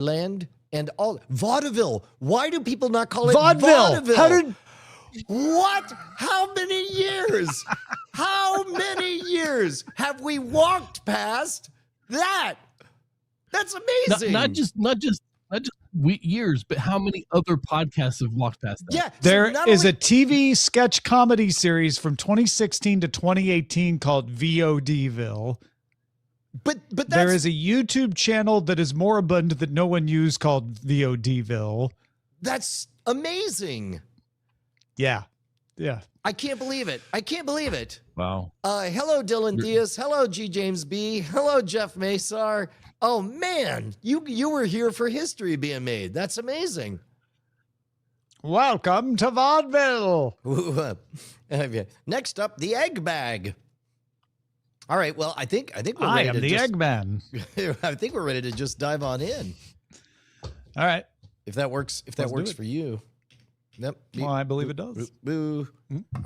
Land and all vaudeville. Why do people not call it vaudeville? How did? What? How many years? How many years have we walked past that? That's amazing. Not just years, but how many other podcasts have walked past that? Yeah, there is a TV sketch comedy series from 2016 to 2018 called VODville. But there is a YouTube channel that is moribund that no one used called VODville. That's amazing. Yeah. I can't believe it. Wow. Hello, Dylan Diaz. Hello, G. James B. Hello, Jeff Masar. Oh man, you were here for history being made. That's amazing. Welcome to vaudeville. Next up, the egg bag. All right. Well, I think we're ready. I am the Eggman. I think we're ready to just dive on in. All right. If that works for you. Yep. Well, I believe it does. Boo.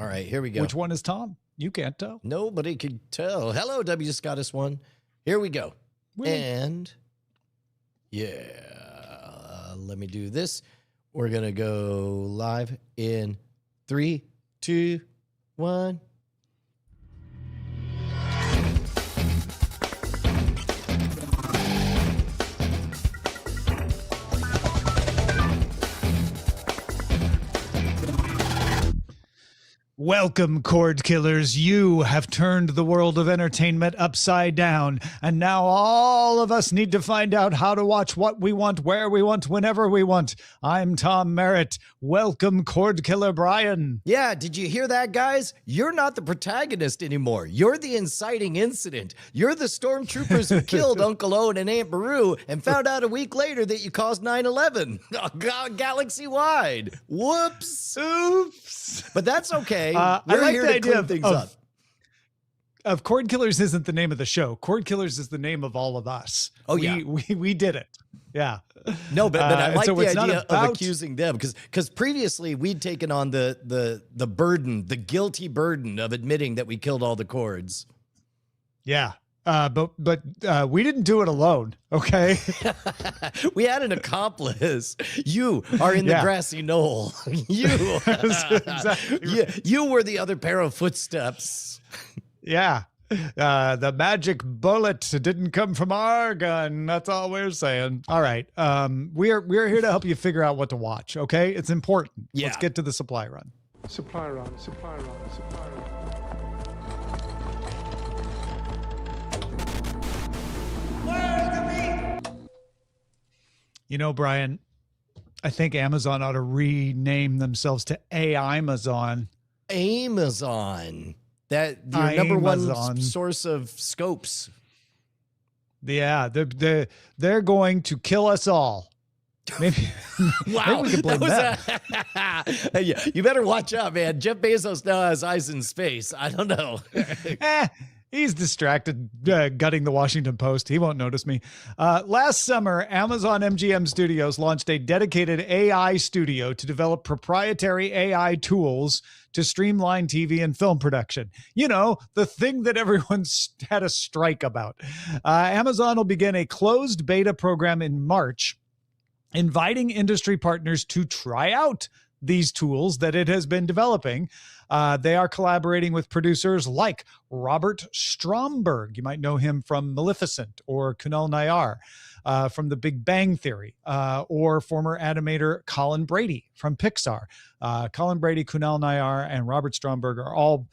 All right, here we go. Which one is Tom? You can't tell. Nobody could tell. Hello, W. Scottus one. Here we go. And let me do this. We're gonna go live in 3, 2, 1. Welcome, Cordkillers. You have turned the world of entertainment upside down, and now all of us need to find out how to watch what we want, where we want, whenever we want. I'm Tom Merritt. Welcome, Cordkiller Brian. Yeah, did you hear that, guys? You're not the protagonist anymore. You're the inciting incident. You're the stormtroopers who killed Uncle Owen and Aunt Beru and found out a week later that you caused 9/11. Galaxy-wide. Whoops. Oops. But that's okay. I We're like here the to idea clean things up. Of Cordkillers isn't the name of the show. Cordkillers is the name of all of us. Oh, yeah. We did it. Yeah. No, but I like so the it's idea not about of accusing them because previously we'd taken on the burden, the guilty burden of admitting that we killed all the Cords. Yeah. But we didn't do it alone. Okay. We had an accomplice. You are in the grassy knoll. You, exactly. you were the other pair of footsteps. Yeah. The magic bullet didn't come from our gun. That's all we're saying. All right. We're here to help you figure out what to watch. Okay. It's important. Yeah. Let's get to the supply run. Supply run. You know, Brian, I think Amazon ought to rename themselves to AI-mazon. Amazon. That your number one source of scopes. Yeah, they're going to kill us all. Maybe, wow, maybe we can blame them. Yeah, you better watch out, man. Jeff Bezos now has eyes in space. I don't know. He's distracted gutting the Washington Post. He won't notice me. Last summer, Amazon MGM Studios launched a dedicated AI studio to develop proprietary AI tools to streamline TV and film production. You know, the thing that everyone's had a strike about. Amazon will begin a closed beta program in March, inviting industry partners to try out these tools that it has been developing. They are collaborating with producers like Robert Stromberg. You might know him from Maleficent, or Kunal Nayyar from The Big Bang Theory, or former animator Colin Brady from Pixar. Colin Brady, Kunal Nayyar, and Robert Stromberg are all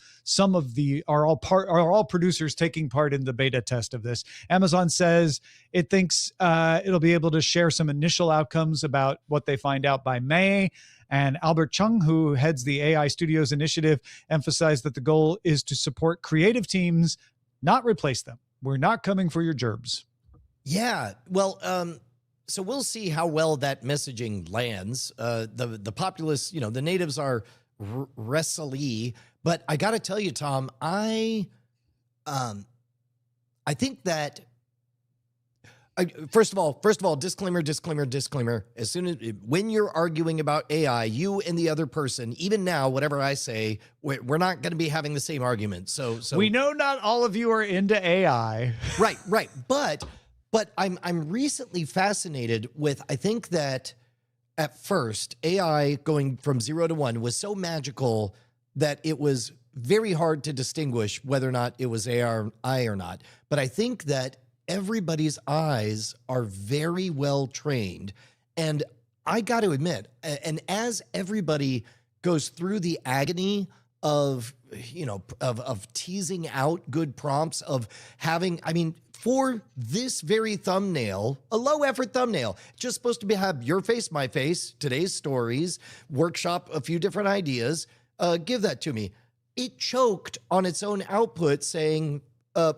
producers taking part in the beta test of this. Amazon says it thinks it'll be able to share some initial outcomes about what they find out by May. And Albert Cheng, who heads the AI Studios initiative, emphasized that the goal is to support creative teams, not replace them. We're not coming for your gerbs. Yeah, well, so we'll see how well that messaging lands. The populace, the natives are wrestly, but I got to tell you, Tom, I think that. First of all, disclaimer. As soon as when you're arguing about AI, you and the other person, even now, whatever I say, we're not going to be having the same argument. So we know not all of you are into AI. Right. But But I'm recently fascinated with, I think that at first AI going from 0 to 1 was so magical that it was very hard to distinguish whether or not it was AI or not. But I think that everybody's eyes are very well trained. And I got to admit, and as everybody goes through the agony of, of teasing out good prompts, of having, I mean, for this very thumbnail, a low effort thumbnail, just supposed to have your face, my face, today's stories, workshop a few different ideas, give that to me. It choked on its own output saying,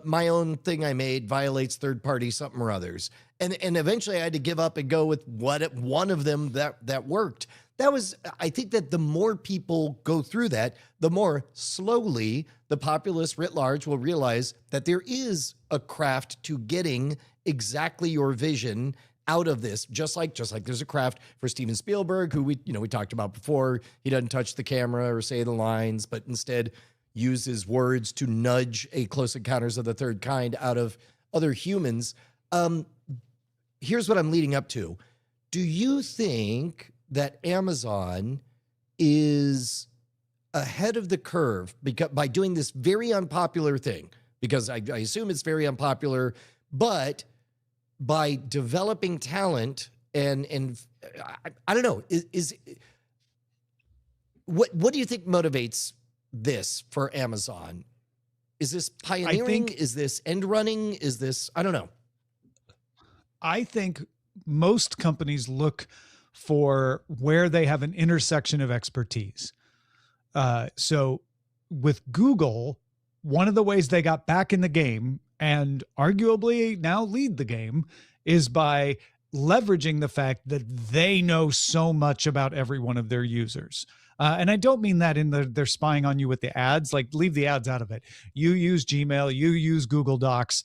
my own thing I made violates third-party something or others. And eventually I had to give up and go with one of them that worked. That was, I think that the more people go through that, the more slowly the populace writ large will realize that there is a craft to getting exactly your vision out of this. Just like there's a craft for Steven Spielberg, who we talked about before. He doesn't touch the camera or say the lines, but instead uses words to nudge a Close Encounters of the Third Kind out of other humans. Here's what I'm leading up to. Do you think that Amazon is ahead of the curve by doing this very unpopular thing? Because I assume it's very unpopular, but by developing talent and I don't know, what do you think motivates this for Amazon? Is this pioneering? Is this end running? Is this, I don't know. I think most companies look for where they have an intersection of expertise. So with Google, one of the ways they got back in the game and arguably now lead the game is by leveraging the fact that they know so much about every one of their users. And I don't mean that in they're spying on you with the ads, like leave the ads out of it. You use Gmail, you use Google Docs.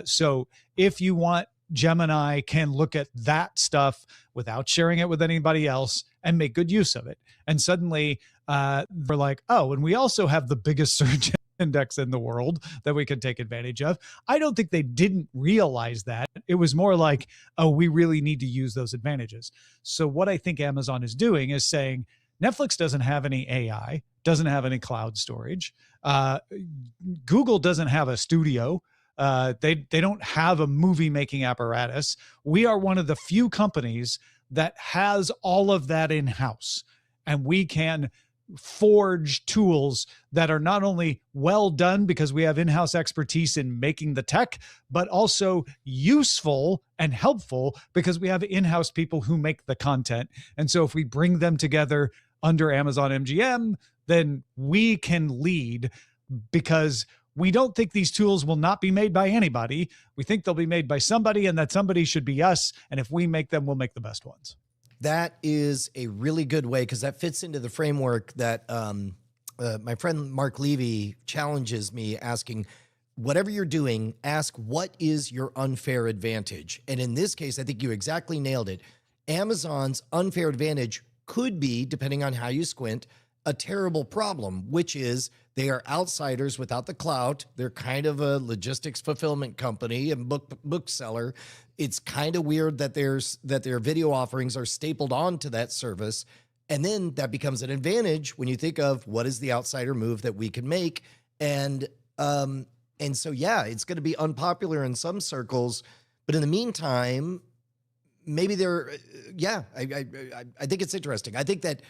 So if you want, Gemini can look at that stuff without sharing it with anybody else and make good use of it. And suddenly we're like, oh, and we also have the biggest search index in the world that we can take advantage of. I don't think they didn't realize that. It was more like, oh, we really need to use those advantages. So what I think Amazon is doing is saying, Netflix doesn't have any AI, doesn't have any cloud storage. Google doesn't have a studio. They don't have a movie making apparatus. We are one of the few companies that has all of that in-house, and we can forge tools that are not only well done because we have in-house expertise in making the tech, but also useful and helpful because we have in-house people who make the content. And so if we bring them together under Amazon MGM, then we can lead, because we don't think these tools will not be made by anybody. We think they'll be made by somebody, and that somebody should be us. And if we make them, we'll make the best ones. That is a really good way, because that fits into the framework that my friend Mark Levy challenges me, asking, whatever you're doing, ask what is your unfair advantage? And in this case, I think you exactly nailed it. Amazon's unfair advantage could be, depending on how you squint, a terrible problem, which is they are outsiders without the clout. They're kind of a logistics fulfillment company and bookseller. It's kind of weird that their video offerings are stapled onto that service. And then that becomes an advantage when you think of what is the outsider move that we can make. And so, yeah, it's going to be unpopular in some circles, but in the meantime, maybe they're, I think it's interesting. I think that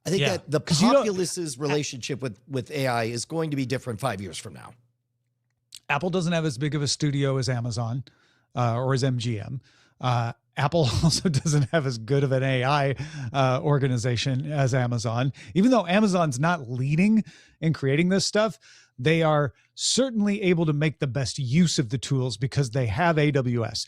the populace's relationship with AI is going to be different 5 years from now. Apple doesn't have as big of a studio as Amazon or as MGM. Apple also doesn't have as good of an AI organization as Amazon. Even though Amazon's not leading in creating this stuff, they are certainly able to make the best use of the tools because they have AWS.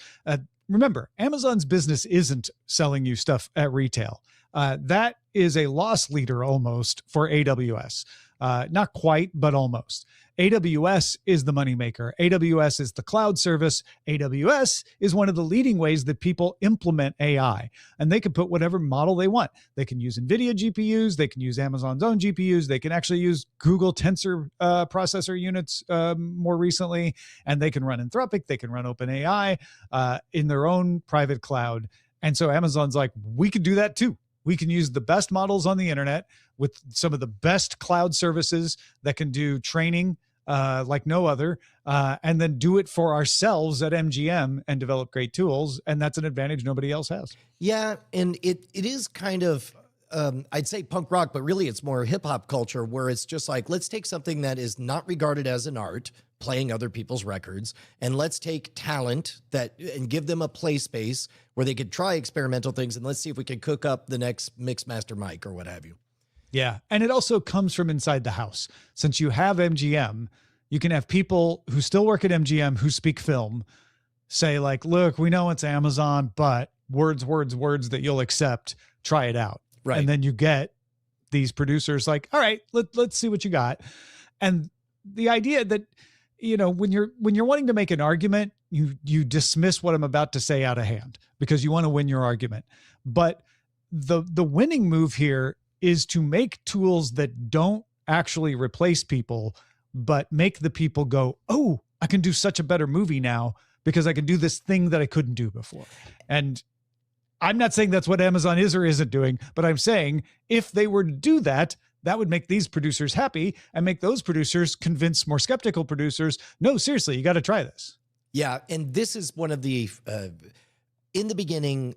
Remember, Amazon's business isn't selling you stuff at retail. That is a loss leader almost for AWS. Not quite, but almost. AWS is the moneymaker. AWS is the cloud service. AWS is one of the leading ways that people implement AI, and they can put whatever model they want. They can use NVIDIA GPUs. They can use Amazon's own GPUs. They can actually use Google Tensor processor units more recently, and they can run Anthropic. They can run OpenAI in their own private cloud. And so Amazon's like, we can do that too. We can use the best models on the internet with some of the best cloud services that can do training like no other, and then do it for ourselves at MGM and develop great tools. And that's an advantage nobody else has. Yeah, and it is kind of, I'd say punk rock, but really it's more hip hop culture where it's just like, let's take something that is not regarded as an art, playing other people's records, and let's take talent and give them a play space where they could try experimental things, and let's see if we can cook up the next Mixmaster Mike or what have you. Yeah. And it also comes from inside the house. Since you have MGM, you can have people who still work at MGM who speak film say like, look, we know it's Amazon, but words that you'll accept, try it out. Right. And then you get these producers like, all right, let's see what you got. And the idea that, you know, when you're wanting to make an argument, you dismiss what I'm about to say out of hand because you want to win your argument. But the winning move here is to make tools that don't actually replace people, but make the people go, oh, I can do such a better movie now because I can do this thing that I couldn't do before. And I'm not saying that's what Amazon is or isn't doing, but I'm saying if they were to do that, that would make these producers happy and make those producers convince more skeptical producers, no, seriously, you got to try this. Yeah, and this is one of the, in the beginning,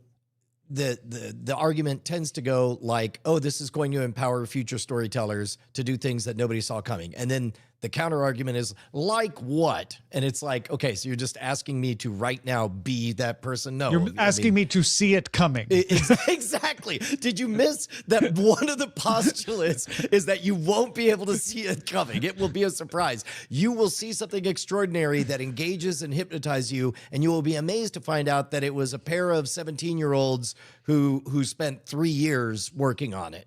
the argument tends to go like, oh, this is going to empower future storytellers to do things that nobody saw coming. And then the counter argument is like what? And it's like, okay, so you're just asking me to right now be that person? No. You're asking me to see it coming. Exactly. Did you miss that one of the postulates is that you won't be able to see it coming? It will be a surprise. You will see something extraordinary that engages and hypnotizes you, and you will be amazed to find out that it was a pair of 17-year-olds who spent 3 years working on it.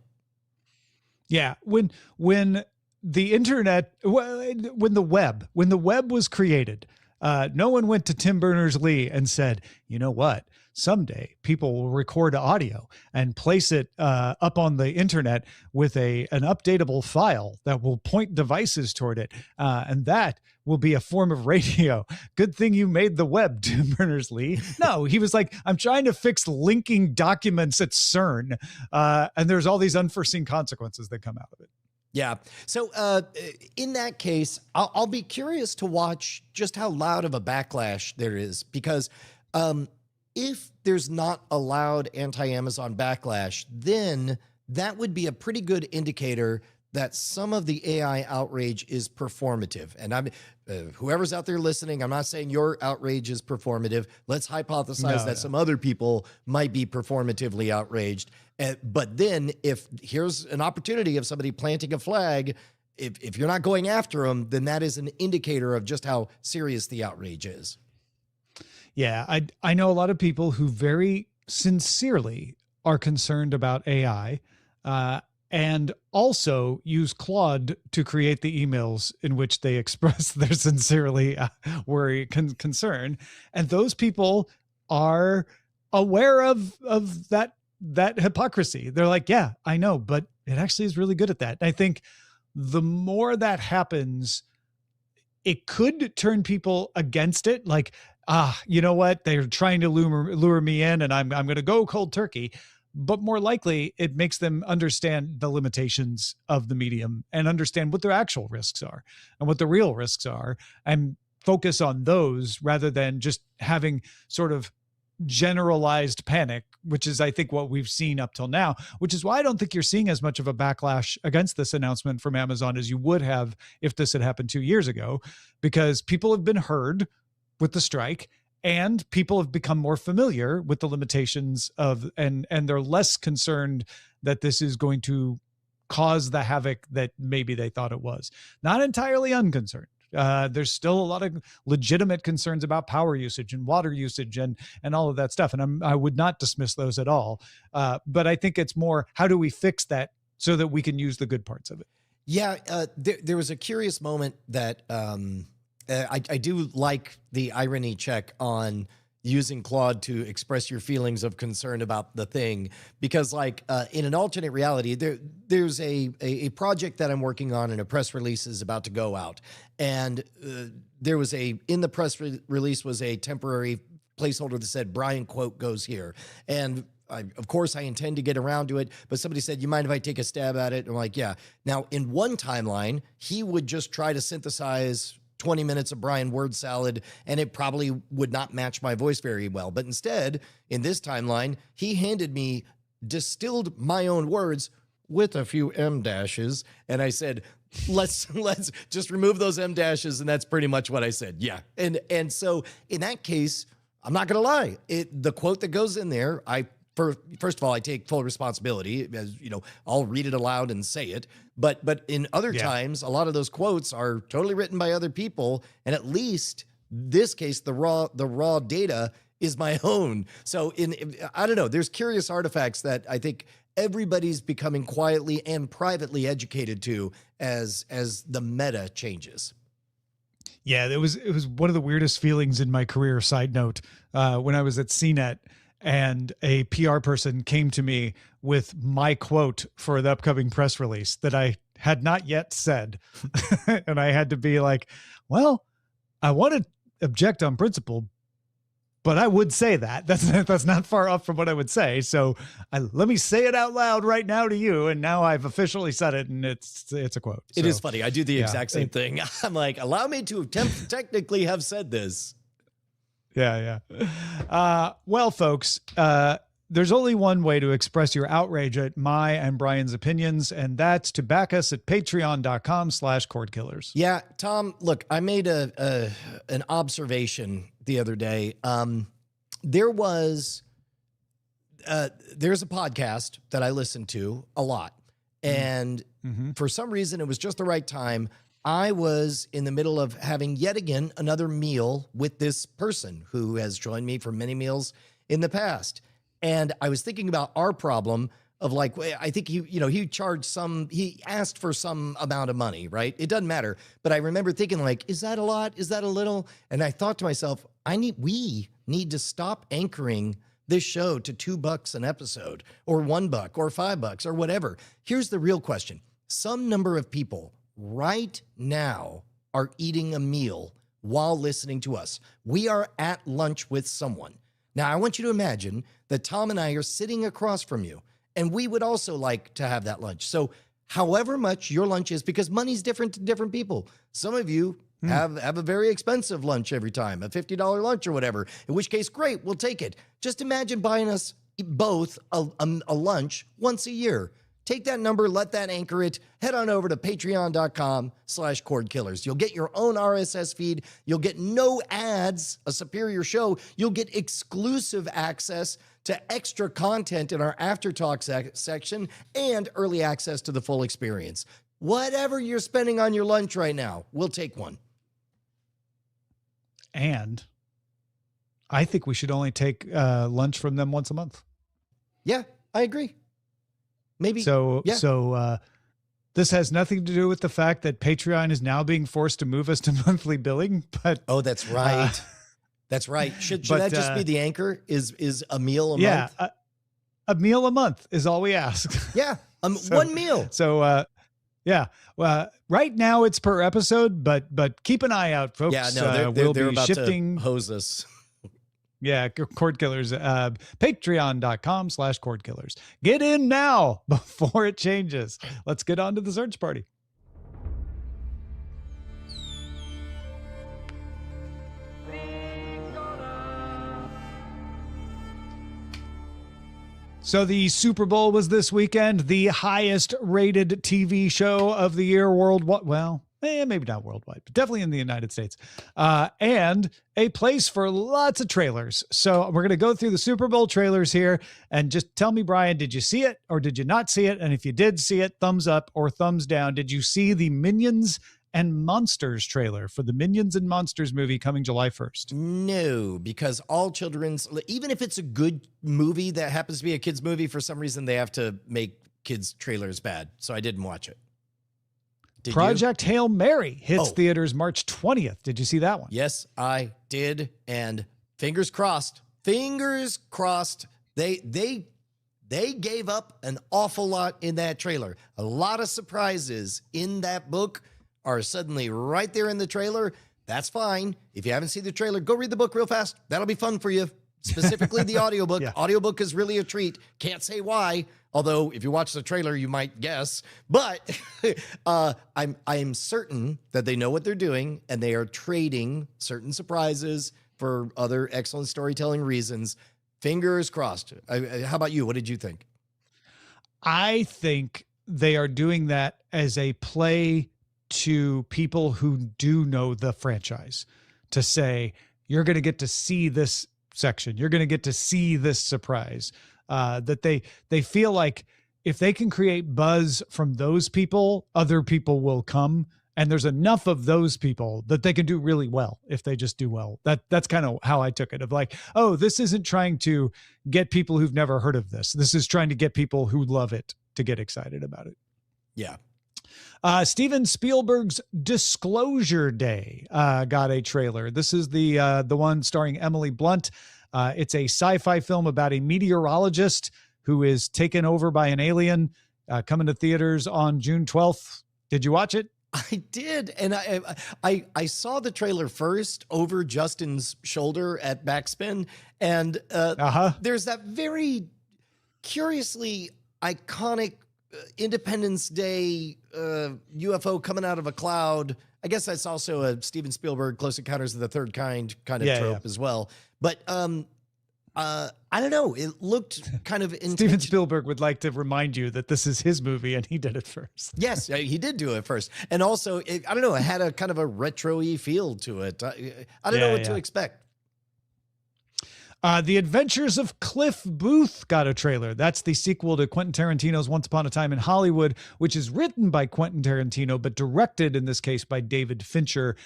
Yeah. When the internet, when the web was created, no one went to Tim Berners-Lee and said, you know what, someday people will record audio and place it up on the internet with an updatable file that will point devices toward it. And that will be a form of radio. Good thing you made the web, Tim Berners-Lee. No, he was like, I'm trying to fix linking documents at CERN. And there's all these unforeseen consequences that come out of it. Yeah. So in that case, I'll be curious to watch just how loud of a backlash there is, because if there's not a loud anti-Amazon backlash, then that would be a pretty good indicator that some of the AI outrage is performative. And I'm whoever's out there listening, I'm not saying your outrage is performative. Let's hypothesize that some other people might be performatively outraged. But then if here's an opportunity of somebody planting a flag, if you're not going after them, then that is an indicator of just how serious the outrage is. Yeah, I know a lot of people who very sincerely are concerned about AI, and also use Claude to create the emails in which they express their sincerely worry, concern. And those people are aware of that hypocrisy. They're like, yeah, I know, but it actually is really good at that. And I think the more that happens, it could turn people against it. Like, you know what? They're trying to lure me in, and I'm going to go cold turkey. But more likely, it makes them understand the limitations of the medium and understand what their actual risks are and what the real risks are, and focus on those rather than just having sort of generalized panic, which is, I think, what we've seen up till now, which is why I don't think you're seeing as much of a backlash against this announcement from Amazon as you would have if this had happened 2 years ago, because people have been heard with the strike, and people have become more familiar with the limitations of, and they're less concerned that this is going to cause the havoc that maybe they thought it was. Not entirely unconcerned. There's still a lot of legitimate concerns about power usage and water usage and all of that stuff. And I would not dismiss those at all. But I think it's more, how do we fix that so that we can use the good parts of it? Yeah, there was a curious moment that I do like the irony check on using Claude to express your feelings of concern about the thing, because like in an alternate reality, there's a project that I'm working on and a press release is about to go out, and there was in the press release was a temporary placeholder that said Brian quote goes here, and of course, I intend to get around to it, but somebody said, you mind if I take a stab at it? And I'm like, yeah. Now, in one timeline, he would just try to synthesize 20 minutes of Brian word salad, and it probably would not match my voice very well. But instead, in this timeline, he handed me distilled my own words with a few M dashes, and I said, let's just remove those M dashes, and that's pretty much what I said. Yeah. And so in that case, I'm not going to lie. The quote that goes in there, first of all, I take full responsibility, as you know, I'll read it aloud and say it. But in other times, a lot of those quotes are totally written by other people, and at least this case, the raw data is my own. So I don't know. There's curious artifacts that I think everybody's becoming quietly and privately educated to as the meta changes. Yeah, it was one of the weirdest feelings in my career. Side note, when I was at CNET. And a PR person came to me with my quote for the upcoming press release that I had not yet said. And I had to be like, well, I want to object on principle, but I would say that. That's not far off from what I would say. So let me say it out loud right now to you. And now I've officially said it, and it's a quote. It is funny. I do the exact same thing. I'm like, allow me to technically have said this. Yeah. Well, folks, there's only one way to express your outrage at my and Brian's opinions, and that's to back us at patreon.com/Cordkillers. Yeah, Tom, look, I made an observation the other day. There's a podcast that I listen to a lot, and for some reason, it was just the right time. I was in the middle of having yet again another meal with this person who has joined me for many meals in the past. And I was thinking about our problem of like, I think he asked for some amount of money, right? It doesn't matter. But I remember thinking like, is that a lot? Is that a little? And I thought to myself, we need to stop anchoring this show to $2 an episode or $1 or $5 or whatever. Here's the real question. Some number of people right now are eating a meal while listening to us. We are at lunch with someone. Now, I want you to imagine that Tom and I are sitting across from you, and we would also like to have that lunch. So however much your lunch is, because money's different to different people. Some of you have a very expensive lunch every time, a $50 lunch or whatever, in which case, great, we'll take it. Just imagine buying us both a lunch once a year. Take that number, let that anchor it. Head on over to patreon.com/Cordkillers. You'll get your own RSS feed. You'll get no ads, a superior show. You'll get exclusive access to extra content in our Aftertalk section and early access to the full experience. Whatever you're spending on your lunch right now, we'll take one. And I think we should only take lunch from them once a month. Yeah, I agree. Maybe. So this has nothing to do with the fact that Patreon is now being forced to move us to monthly billing. But that's right. That's right. Should that just be the anchor? Is a meal a month? Yeah, a meal a month is all we ask. Yeah, one meal. So right now it's per episode, but keep an eye out, folks. Yeah, no, they're be about shifting. to hose us. Yeah, Cordkillers, patreon.com/Cordkillers. Get in now before it changes. Let's get on to the search party. So the Super Bowl was this weekend, the highest rated TV show of the year worldwide. Well, maybe not worldwide, but definitely in the United States. And a place for lots of trailers. So we're going to go through the Super Bowl trailers here and just tell me, Brian, did you see it or did you not see it? And if you did see it, thumbs up or thumbs down. Did you see the Minions and Monsters trailer for the Minions and Monsters movie coming July 1st? No, because all children's, even if it's a good movie that happens to be a kid's movie, for some reason they have to make kids trailers bad. So I didn't watch it. Did you? Project Hail Mary hits Oh. theaters March 20th. Did you see that one? Yes, I did, and fingers crossed. Fingers crossed. They gave up an awful lot in that trailer. A lot of surprises in that book are suddenly right there in the trailer. That's fine. If you haven't seen the trailer, go read the book real fast. That'll be fun for you. Specifically the audiobook. Yeah. Audiobook is really a treat. Can't say why. Although if you watch the trailer, you might guess. But I'm certain that they know what they're doing and they are trading certain surprises for other excellent storytelling reasons. Fingers crossed. How about you? What did you think? I think they are doing that as a play to people who do know the franchise, to say, you're going to get to see this section. You're going to get to see this surprise. That they feel like if they can create buzz from those people, other people will come. And there's enough of those people that they can do really well if they just do well. That's kind of how I took it, of like, oh, this isn't trying to get people who've never heard of this. This is trying to get people who love it to get excited about it. Yeah. Steven Spielberg's Disclosure Day got a trailer. This is the one starring Emily Blunt. It's a sci-fi film about a meteorologist who is taken over by an alien, coming to theaters on June 12th. Did you watch it? I did, and I saw the trailer first over Justin's shoulder at Backspin, and there's that very curiously iconic Independence Day UFO coming out of a cloud. I guess that's also a Steven Spielberg Close Encounters of the Third Kind of trope as well. But I don't know. It looked kind of Steven Spielberg would like to remind you that this is his movie and he did it first. Yes, he did do it first. And also, I don't know, it had a kind of a retro-y feel to it. I don't know what to expect. The Adventures of Cliff Booth got a trailer. That's the sequel to Quentin Tarantino's Once Upon a Time in Hollywood, which is written by Quentin Tarantino, but directed in this case by David Fincher,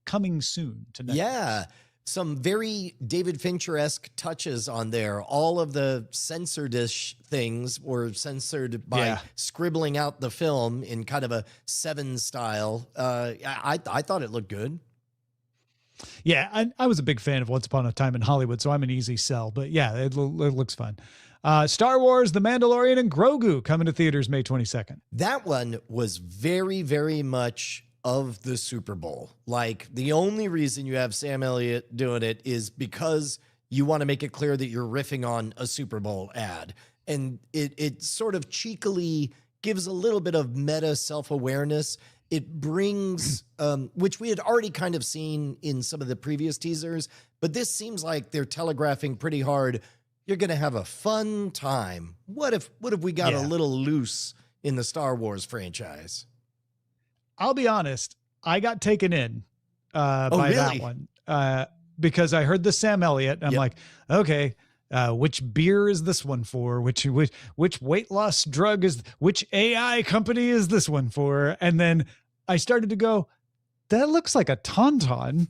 coming soon to Netflix. Yeah. Some very David Fincher-esque touches on there. All of the censored-ish things were censored by scribbling out the film in kind of a Seven style. I thought it looked good. Yeah, I was a big fan of Once Upon a Time in Hollywood, so I'm an easy sell. But yeah, it looks fun. Star Wars, The Mandalorian, and Grogu coming to theaters May 22nd. That one was very, very much of the Super Bowl. Like, the only reason you have Sam Elliott doing it is because you want to make it clear that you're riffing on a Super Bowl ad. And it sort of cheekily gives a little bit of meta self-awareness. It brings, which we had already kind of seen in some of the previous teasers, but this seems like they're telegraphing pretty hard. You're going to have a fun time. What if we got a little loose in the Star Wars franchise? I'll be honest, I got taken in by that one because I heard the Sam Elliott. And I'm like, okay, which beer is this one for? Which weight loss drug which AI company is this one for? And then I started to go, that looks like a Tauntaun.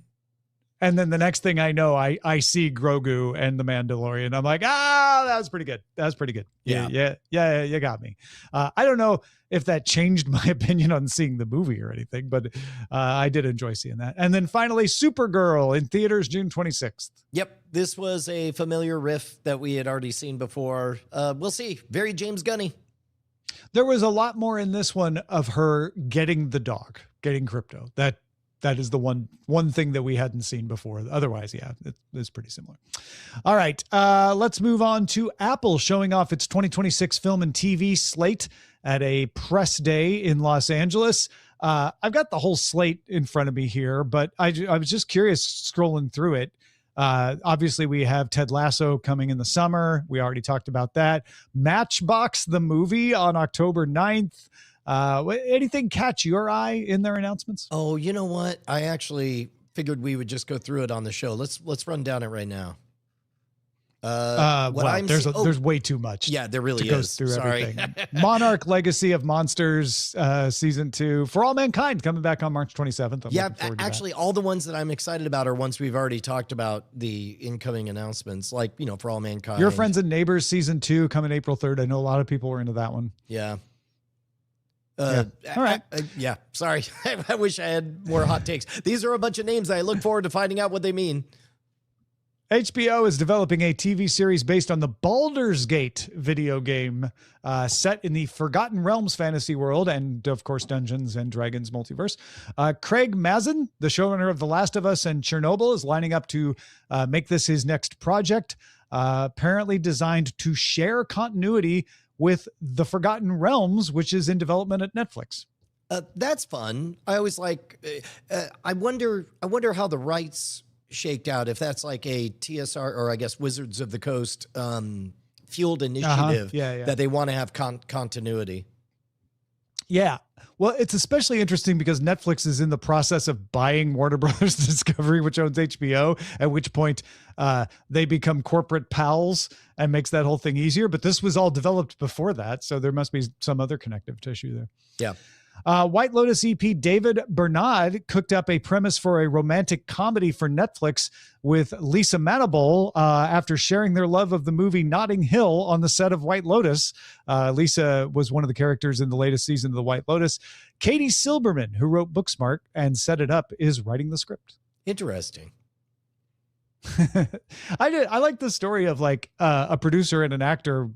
And then the next thing I know, I see Grogu and the Mandalorian. I'm like, that was pretty good. That was pretty good. Yeah. You got me. I don't know if that changed my opinion on seeing the movie or anything, but I did enjoy seeing that. And then finally, Supergirl in theaters June 26th. Yep. This was a familiar riff that we had already seen before. We'll see. Very James Gunny. There was a lot more in this one of her getting the dog, getting Crypto. That is the one thing that we hadn't seen before. Otherwise, it's pretty similar. All right, let's move on to Apple showing off its 2026 film and TV slate at a press day in Los Angeles. I've got the whole slate in front of me here, but I was just curious scrolling through it. Obviously, we have Ted Lasso coming in the summer. We already talked about that. Matchbox, the movie, on October 9th. Anything catch your eye in their announcements? Oh, you know what? I actually figured we would just go through it on the show. Let's run down it right now. There's way too much. Yeah, there really to is. Go through Sorry. Everything. Monarch Legacy of Monsters, season 2, For All Mankind, coming back on March 27th. Actually, all the ones that I'm excited about are ones we've already talked about the incoming announcements, like, For All Mankind. Your Friends and Neighbors, season 2, coming April 3rd. I know a lot of people were into that one. Yeah. All right. Yeah, sorry. I wish I had more hot takes. These are a bunch of names I look forward to finding out what they mean. HBO is developing a TV series based on the Baldur's Gate video game set in the Forgotten Realms fantasy world and, of course, Dungeons and Dragons multiverse. Craig Mazin, the showrunner of The Last of Us and Chernobyl, is lining up to make this his next project, apparently designed to share continuity with The Forgotten Realms, which is in development at Netflix. That's fun. I always like. I wonder how the rights shaked out. If that's like a TSR or I guess Wizards of the Coast fueled initiative that they want to have continuity. Yeah. Well, it's especially interesting because Netflix is in the process of buying Warner Brothers Discovery, which owns HBO, at which point they become corporate pals and makes that whole thing easier. But this was all developed before that, so there must be some other connective tissue there. Yeah. White Lotus EP David Bernard cooked up a premise for a romantic comedy for Netflix with Lisa Manable after sharing their love of the movie Notting Hill on the set of White Lotus. Lisa was one of the characters in the latest season of the White Lotus. Katie Silberman, who wrote Booksmart and set it up, is writing the script. Interesting. I like the story of like a producer and an actor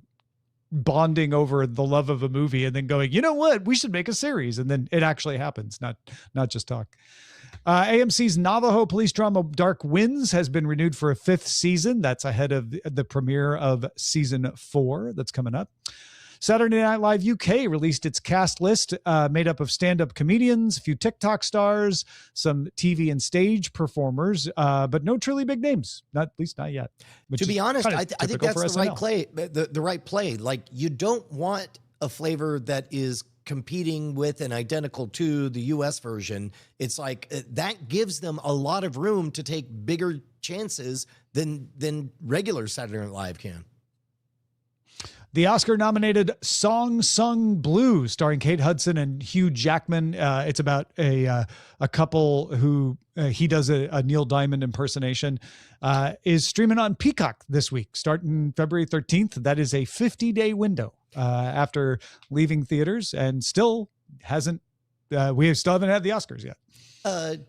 bonding over the love of a movie and then going, you know what, we should make a series. And then it actually happens, not just talk. AMC's Navajo police drama Dark Winds has been renewed for a 5th season. That's ahead of the premiere of season 4 that's coming up. Saturday Night Live UK released its cast list made up of stand-up comedians, a few TikTok stars, some TV and stage performers, but no truly big names, at least not yet. To be honest, I think that's the right play. The right play. Like, you don't want a flavor that is competing with and identical to the US version. It's like that gives them a lot of room to take bigger chances than regular Saturday Night Live can. The Oscar-nominated Song Sung Blue, starring Kate Hudson and Hugh Jackman. It's about a couple who he does a Neil Diamond impersonation. Is streaming on Peacock this week, starting February 13th. That is a 50-day window after leaving theaters, and still hasn't. We still haven't had the Oscars yet.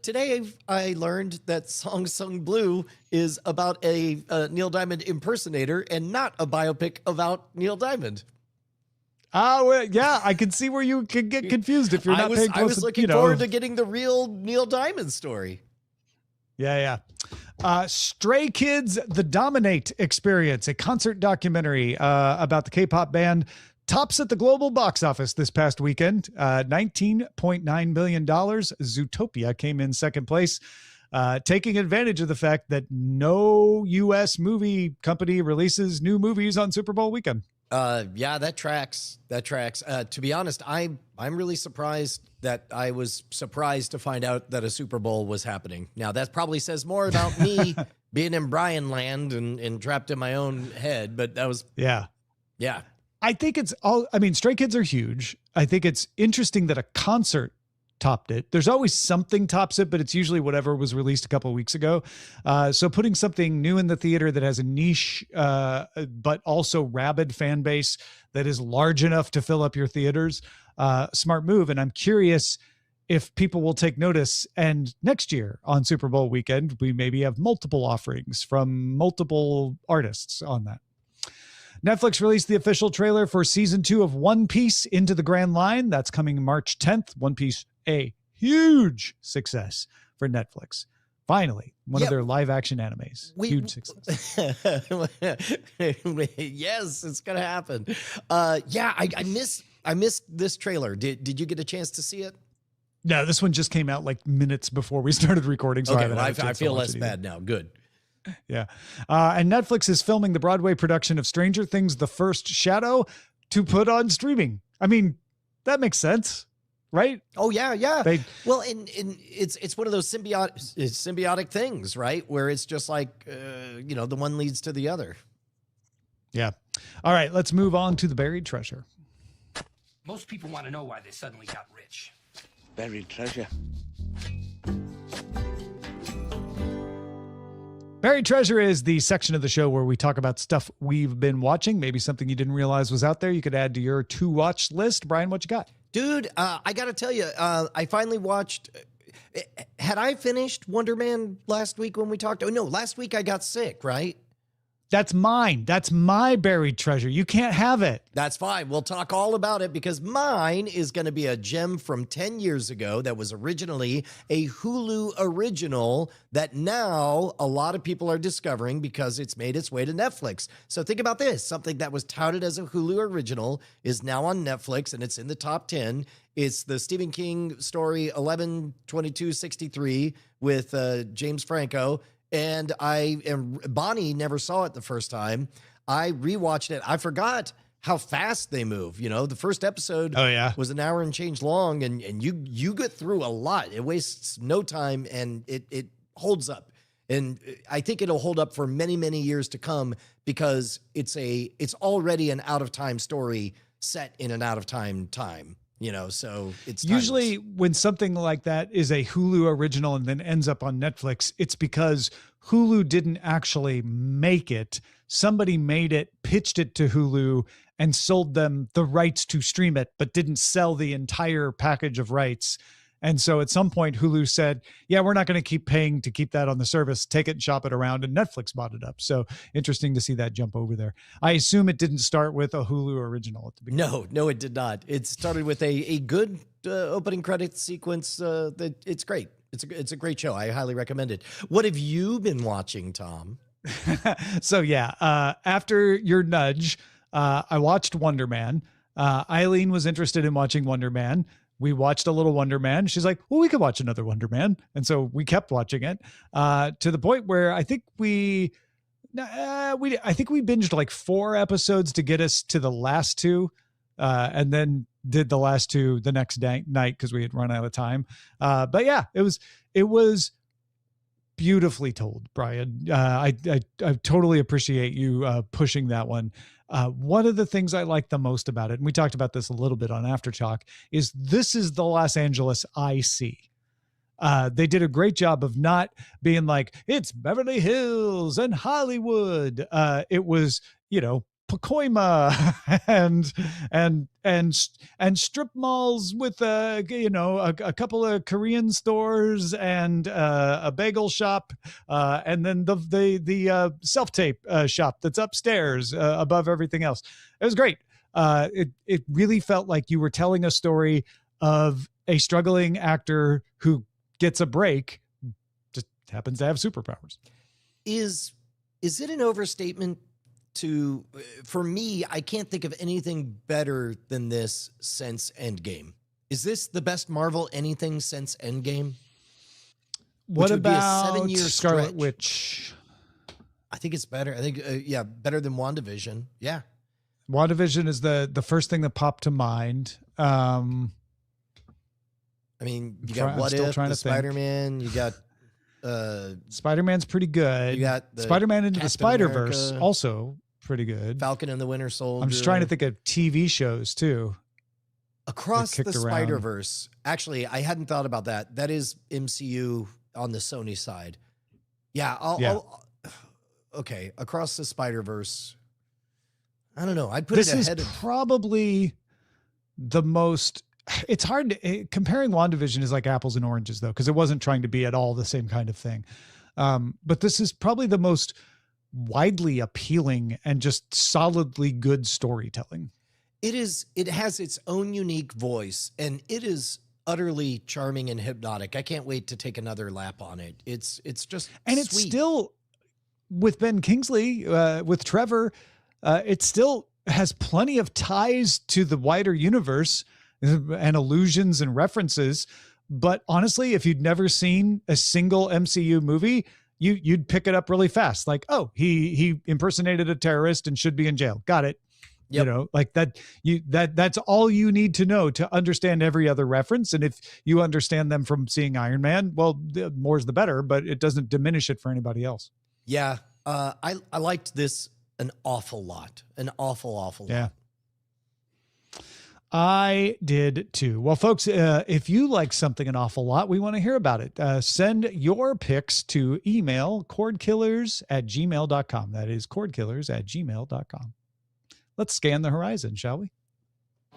Today I learned that Song Sung Blue is about a Neil Diamond impersonator and not a biopic about Neil Diamond. Well, yeah, I can see where you can get confused if you're not paying close. I was looking forward to getting the real Neil Diamond story. Yeah. Stray Kids, The Dominate Experience, a concert documentary about the K-pop band, tops at the global box office this past weekend, $19.9 million. Zootopia came in second place, taking advantage of the fact that no U.S. movie company releases new movies on Super Bowl weekend. Yeah, that tracks. To be honest, I'm really surprised that I was surprised to find out that a Super Bowl was happening. Now, that probably says more about me being in Brian land and trapped in my own head, but that was... Yeah. I think it's all, I mean, Stray Kids are huge. I think it's interesting that a concert topped it. There's always something tops it, but it's usually whatever was released a couple of weeks ago. So putting something new in the theater that has a niche, but also rabid fan base that is large enough to fill up your theaters, smart move. And I'm curious if people will take notice. And next year on Super Bowl weekend, we maybe have multiple offerings from multiple artists on that. Netflix released the official trailer for season 2 of One Piece Into the Grand Line. That's coming March 10th. One Piece, a huge success for Netflix. Finally, one of their live action animes. Huge success. Yes, it's going to happen. I missed this trailer. Did you get a chance to see it? No, this one just came out like minutes before we started recording. So I feel less bad now. Good. Yeah. And Netflix is filming the Broadway production of Stranger Things, The First Shadow, to put on streaming. I mean, that makes sense, right? Oh, yeah. Well, and it's one of those symbiotic things, right? Where it's just like, the one leads to the other. Yeah. All right, let's move on to the buried treasure. Most people want to know why they suddenly got rich. Buried treasure. Buried Treasure is the section of the show where we talk about stuff we've been watching, maybe something you didn't realize was out there you could add to your to-watch list. Brian, what you got? Dude, I got to tell you, I finally watched. Had I finished Wonder Man last week when we talked? Oh, no, last week I got sick, right? That's mine. That's my buried treasure. You can't have it. That's fine. We'll talk all about it because mine is going to be a gem from 10 years ago that was originally a Hulu original that now a lot of people are discovering because it's made its way to Netflix. So think about this. Something that was touted as a Hulu original is now on Netflix and it's in the top 10. It's the Stephen King story 11/22/63 with James Franco. And Bonnie never saw it the first time. I rewatched it. I forgot how fast they move. You know, the first episode was an hour and change long, and you get through a lot. It wastes no time, and it holds up. And I think it'll hold up for many, many years to come because it's already an out of time story set in an out of time. You know, so it's timeless. Usually when something like that is a Hulu original and then ends up on Netflix, it's because Hulu didn't actually make it. Somebody made it, pitched it to Hulu, and sold them the rights to stream it, but didn't sell the entire package of rights. And so at some point, Hulu said, yeah, we're not going to keep paying to keep that on the service. Take it and shop it around. And Netflix bought it up. So interesting to see that jump over there. I assume it didn't start with a Hulu original at the beginning. No, it did not. It started with a good opening credits sequence. It's great. It's a great show. I highly recommend it. What have you been watching, Tom? So yeah, after your nudge, I watched Wonder Man. Eileen was interested in watching Wonder Man. We watched a little Wonder Man. She's like, well, we could watch another Wonder Man. And so we kept watching it to the point where I think we binged like 4 episodes to get us to the last 2 and then did the last 2 the next night because we had run out of time. But yeah, it was beautifully told, Brian. I totally appreciate you pushing that one. One of the things I like the most about it, and we talked about this a little bit on After Talk, is this is the Los Angeles I see. They did a great job of not being like, it's Beverly Hills and Hollywood. It was, Pacoima and strip malls with a couple of Korean stores and a bagel shop and then the self-tape shop that's upstairs above everything else. It was great. It really felt like you were telling a story of a struggling actor who gets a break, just happens to have superpowers. Is it an overstatement for me, I can't think of anything better than this since Endgame. Is this the best Marvel anything since Endgame? What about 7-year Scarlet stretch. Witch? I think it's better. I think, better than WandaVision. Yeah. WandaVision is the first thing that popped to mind. I mean, you got What If, the Spider-Man, you got... Spider-Man's pretty good. You got Spider-Man Into the Spider-Verse, America, also pretty good. Falcon and the Winter Soldier. I'm just trying to think of TV shows too. Across the Spider-Verse. Actually, I hadn't thought about that. That is MCU on the Sony side. Yeah. Okay. Across the Spider-Verse. I don't know. I'd put it ahead of probably the most. It's hard to, comparing WandaVision is like apples and oranges though, because it wasn't trying to be at all the same kind of thing. But this is probably the most widely appealing and just solidly good storytelling. It has its own unique voice, and it is utterly charming and hypnotic. I can't wait to take another lap on it. It's just and sweet. It's still with Ben Kingsley, with Trevor. It still has plenty of ties to the wider universe and allusions and references. But honestly, if you'd never seen a single MCU movie, you'd pick it up really fast. Like, oh, he impersonated a terrorist and should be in jail. Got it. Yep. Like that. That's all you need to know to understand every other reference. And if you understand them from seeing Iron Man, well, the more's the better. But it doesn't diminish it for anybody else. Yeah, I liked this an awful lot. An awful lot. Yeah. I did too. Well, folks, if you like something an awful lot, we want to hear about it. Send your picks to email cordkillers@gmail.com. That is cordkillers@gmail.com. Let's scan the horizon, shall we?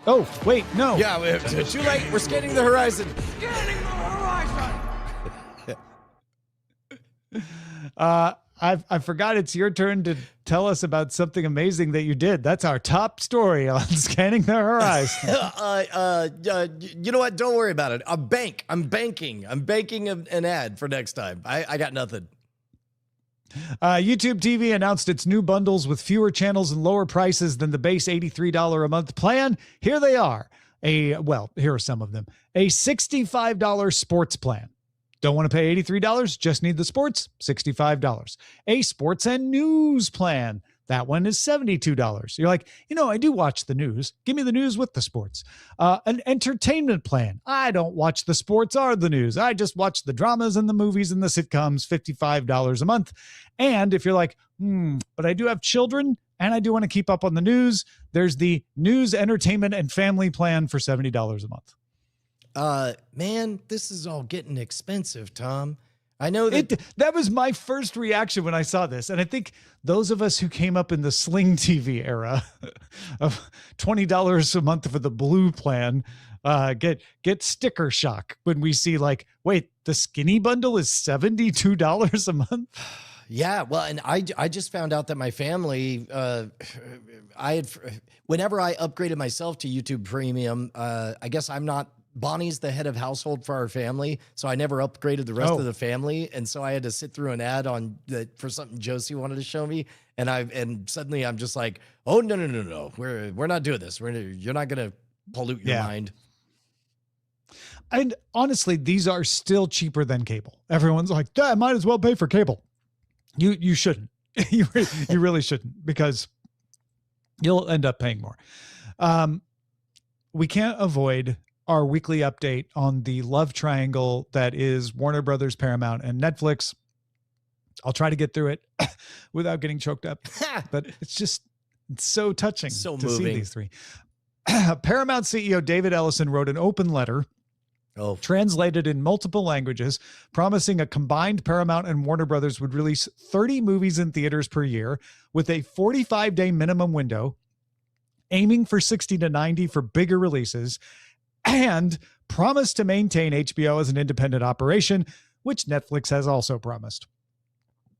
Oh, wait, no. Yeah, too late. We're scanning the horizon. I forgot it's your turn to tell us about something amazing that you did. That's our top story on Scanning the Horizon. You know what? Don't worry about it. I'm banking an ad for next time. I got nothing. YouTube TV announced its new bundles with fewer channels and lower prices than the base $83 a month plan. Here they are. Here are some of them. A $65 sports plan. Don't want to pay $83? Just need the sports? $65. A sports and news plan. That one is $72. You're like, I do watch the news. Give me the news with the sports. An entertainment plan. I don't watch the sports or the news. I just watch the dramas and the movies and the sitcoms, $55 a month. And if you're like, but I do have children and I do want to keep up on the news, there's the news, entertainment, and family plan for $70 a month. Man, this is all getting expensive, Tom. I know that was my first reaction when I saw this. And I think those of us who came up in the Sling TV era of $20 a month for the blue plan, get sticker shock when we see like, wait, the skinny bundle is $72 a month. Yeah. Well, and I just found out that my family, whenever I upgraded myself to YouTube Premium, I guess Bonnie's the head of household for our family, so I never upgraded the rest of the family, and so I had to sit through an ad for something Josie wanted to show me, and suddenly I'm just like, oh no, we're not doing this. You're not gonna pollute your mind. And honestly, these are still cheaper than cable. Everyone's like, I might as well pay for cable. You shouldn't. you really shouldn't, because you'll end up paying more. We can't avoid our weekly update on the love triangle that is Warner Brothers, Paramount, and Netflix. I'll try to get through it without getting choked up, but it's so touching to moving. See these three. Paramount CEO David Ellison wrote an open letter translated in multiple languages, promising a combined Paramount and Warner Brothers would release 30 movies in theaters per year with a 45-day minimum window, aiming for 60 to 90 for bigger releases, and promised to maintain HBO as an independent operation, which Netflix has also promised.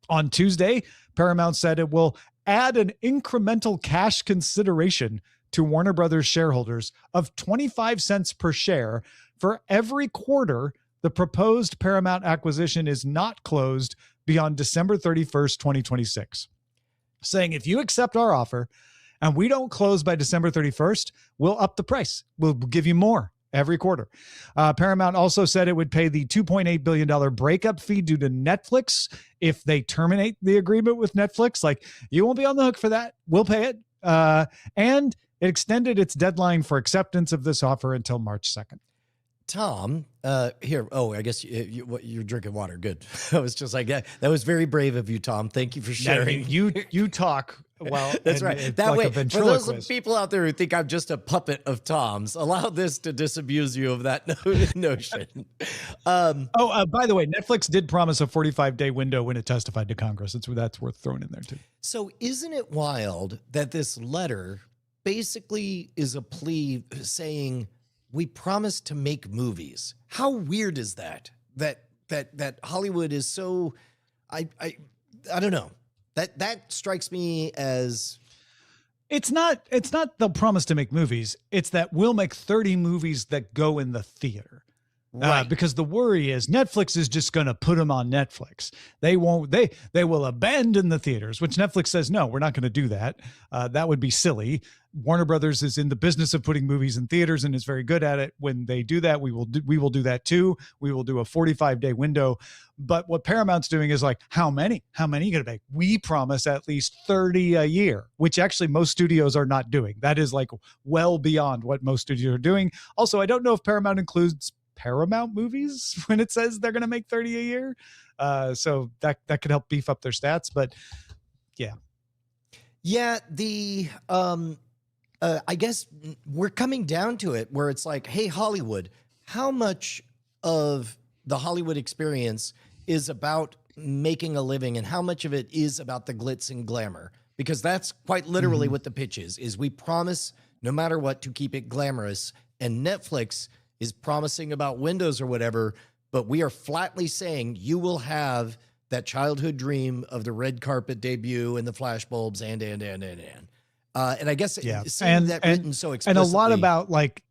On Tuesday, Paramount said it will add an incremental cash consideration to Warner Brothers shareholders of 25 cents per share for every quarter the proposed Paramount acquisition is not closed beyond December 31st, 2026. Saying if you accept our offer and we don't close by December 31st, we'll up the price. We'll give you more every quarter. Paramount also said it would pay the $2.8 billion breakup fee due to Netflix if they terminate the agreement with Netflix. Like, you won't be on the hook for that. We'll pay it. And it extended its deadline for acceptance of this offer until March 2nd. Tom, here. Oh, I guess you're drinking water. Good. I was just like, that was very brave of you, Tom. Thank you for sharing. You talk. Well, that's right. That way, for those people out there who think I'm just a puppet of Tom's, allow this to disabuse you of that notion. By the way, Netflix did promise a 45-day window when it testified to Congress. That's worth throwing in there too. So isn't it wild that this letter basically is a plea saying we promise to make movies? How weird is that? That Hollywood is so, I don't know. That strikes me as it's not they'll promise to make movies. It's that we'll make 30 movies that go in the theater. Right. Because the worry is Netflix is just going to put them on Netflix. They won't, they will abandon the theaters, which Netflix says, no, we're not going to do that. That would be silly. Warner Brothers is in the business of putting movies in theaters and is very good at it. When they do that, we will do that too. We will do a 45-day window. But what Paramount's doing is like, how many are you going to make? We promise at least 30 a year, which actually most studios are not doing. That is like well beyond what most studios are doing. Also, I don't know if Paramount includes Paramount movies when it says they're going to make 30 a year. So that could help beef up their stats, but yeah. Yeah. I guess we're coming down to it where it's like, hey, Hollywood, how much of the Hollywood experience is about making a living and how much of it is about the glitz and glamour? Because that's quite literally what the pitch is we promise no matter what, to keep it glamorous. And Netflix is promising about Windows or whatever, but we are flatly saying you will have that childhood dream of the red carpet debut and the flashbulbs and I guess seeing that written so explicitly. And a lot about like,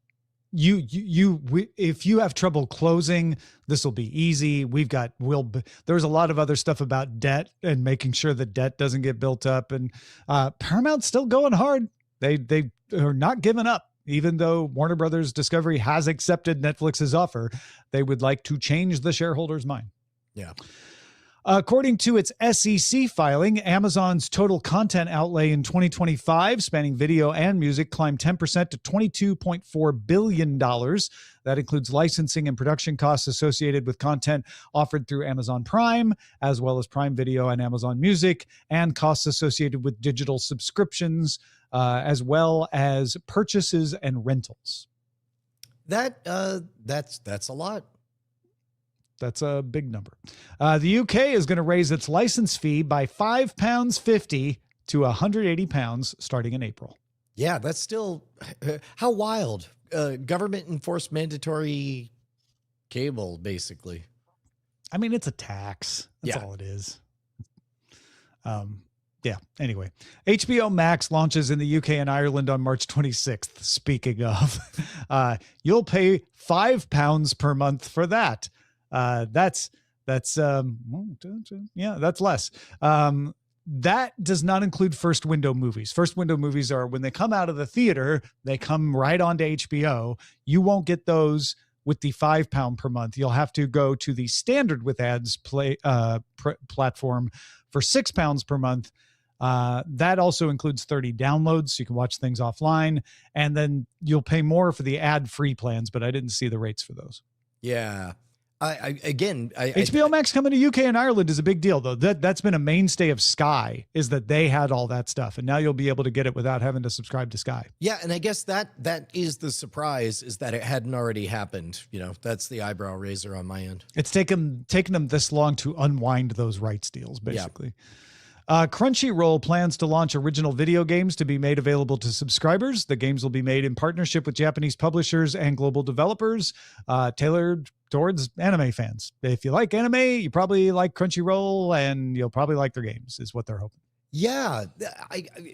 if you have trouble closing, this will be easy. There's a lot of other stuff about debt and making sure that debt doesn't get built up. And Paramount's still going hard. They are not giving up, even though Warner Brothers Discovery has accepted Netflix's offer. They would like to change the shareholders' mind. Yeah. According to its SEC filing, Amazon's total content outlay in 2025, spanning video and music, climbed 10% to $22.4 billion. That includes licensing and production costs associated with content offered through Amazon Prime, as well as Prime Video and Amazon Music, and costs associated with digital subscriptions, as well as purchases and rentals. That's a lot. That's a big number. The UK is going to raise its license fee by £5.50 to £180 starting in April. Yeah, that's still how wild. Government enforced mandatory cable, basically. I mean, it's a tax. That's all it is. Anyway, HBO Max launches in the UK and Ireland on March 26th. Speaking of, you'll pay £5 per month for that. That's less. That does not include first window movies. First window movies are when they come out of the theater, they come right onto HBO. You won't get those with the £5 per month. You'll have to go to the standard with ads platform for £6 per month. That also includes 30 downloads, so you can watch things offline, and then you'll pay more for the ad-free plans, but I didn't see the rates for those. Yeah. HBO Max coming to UK and Ireland is a big deal, though. That's been a mainstay of Sky, is that they had all that stuff, and now you'll be able to get it without having to subscribe to Sky. Yeah, and I guess that is the surprise, is that it hadn't already happened. You know, that's the eyebrow raiser on my end. It's taken them this long to unwind those rights deals, basically. Yeah. Crunchyroll plans to launch original video games to be made available to subscribers. The games will be made in partnership with Japanese publishers and global developers, tailored towards anime fans. If you like anime, you probably like Crunchyroll, and you'll probably like their games, is what they're hoping. Yeah,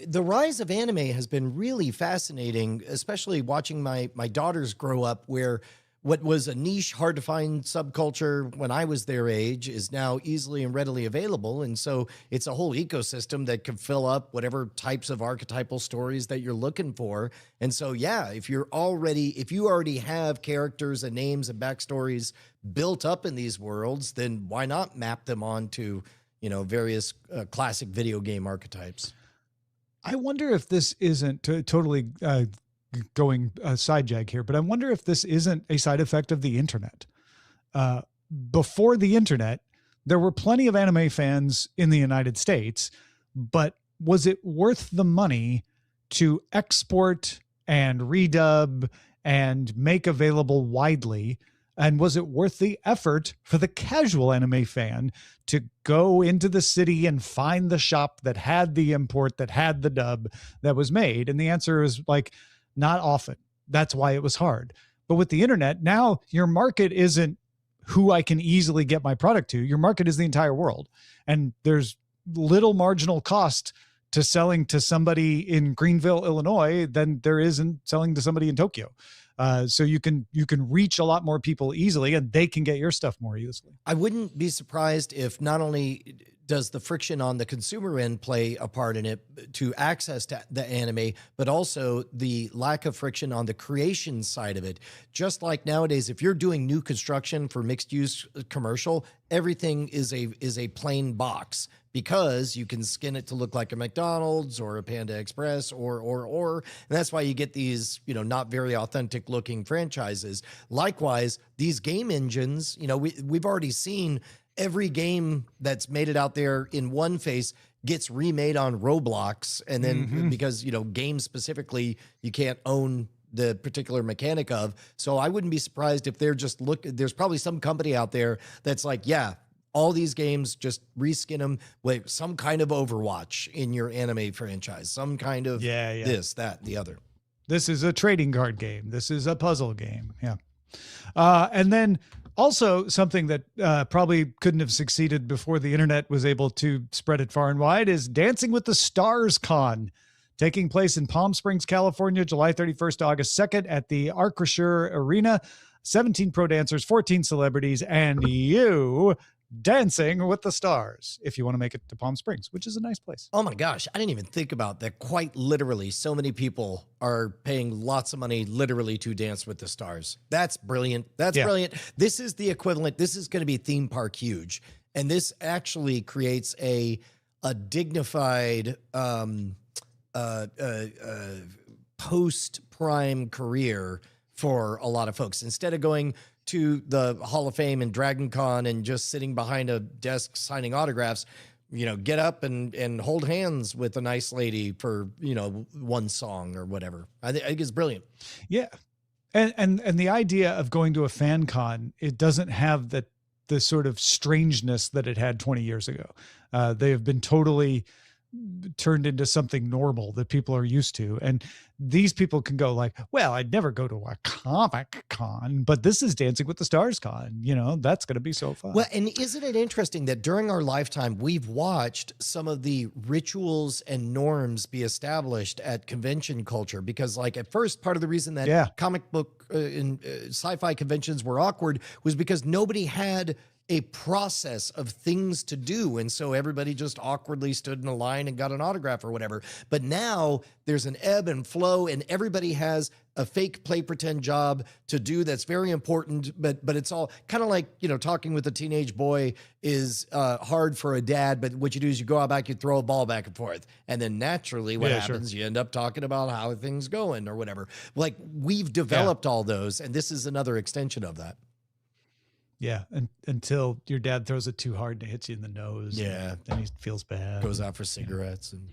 the rise of anime has been really fascinating, especially watching my daughters grow up, where what was a niche, hard to find subculture when I was their age is now easily and readily available. And so it's a whole ecosystem that can fill up whatever types of archetypal stories that you're looking for. And so, yeah, if you already have characters and names and backstories built up in these worlds, then why not map them onto, various classic video game archetypes? I wonder if this isn't totally going side jag here, but I wonder if this isn't a side effect of the internet. Before the internet, there were plenty of anime fans in the United States, but was it worth the money to export and redub and make available widely? And was it worth the effort for the casual anime fan to go into the city and find the shop that had the import, that had the dub that was made? And the answer is not often. That's why it was hard. But with the internet, now your market isn't who I can easily get my product to. Your market is the entire world. And there's little marginal cost to selling to somebody in Greenville, Illinois, than there is in selling to somebody in Tokyo. So you can reach a lot more people easily, and they can get your stuff more easily. I wouldn't be surprised if not only does the friction on the consumer end play a part in it to access to the anime, but also the lack of friction on the creation side of it. Just like nowadays, if you're doing new construction for mixed use commercial, everything is a plain box, because you can skin it to look like a McDonald's or a Panda Express or, and that's why you get these, not very authentic looking franchises. Likewise, these game engines, we've already seen every game that's made it out there in one face gets remade on Roblox. And then because, games specifically, you can't own the particular mechanic of. So I wouldn't be surprised if there's probably some company out there that's like, yeah, all these games, just reskin them with some kind of Overwatch in your anime franchise, some kind of this, that, the other. This is a trading card game. This is a puzzle game. Yeah. And then also something that probably couldn't have succeeded before the internet was able to spread it far and wide is Dancing with the Stars Con, taking place in Palm Springs, California, July 31st to August 2nd at the Arcrusher Arena. 17 pro dancers, 14 celebrities, and you dancing with the stars if you want to make it to Palm Springs, which is a nice place. Oh my gosh, I didn't even think about that. Quite literally, so many people are paying lots of money literally to dance with the stars. That's brilliant. That's brilliant. This is the equivalent. This is going to be theme park huge. And this actually creates a dignified post-prime career for a lot of folks. Instead of going to the Hall of Fame and Dragon Con and just sitting behind a desk signing autographs, get up and hold hands with a nice lady for, one song or whatever. I think it's brilliant. Yeah. And the idea of going to a fan con, it doesn't have the sort of strangeness that it had 20 years ago. They have been totally turned into something normal that people are used to. And these people can go like, well, I'd never go to a comic con, but this is Dancing with the Stars Con. That's going to be so fun. Well, and isn't it interesting that during our lifetime, we've watched some of the rituals and norms be established at convention culture? Because like at first, part of the reason that comic book and sci-fi conventions were awkward was because nobody had a process of things to do. And so everybody just awkwardly stood in a line and got an autograph or whatever. But now there's an ebb and flow and everybody has a fake play pretend job to do that's very important. But it's all kind of like, talking with a teenage boy is hard for a dad. But what you do is you go out back, you throw a ball back and forth. And then naturally what happens, you end up talking about how things going or whatever. Like we've developed all those. And this is another extension of that. Yeah, until your dad throws it too hard and it hits you in the nose. Yeah. Then he feels bad. Goes out for cigarettes and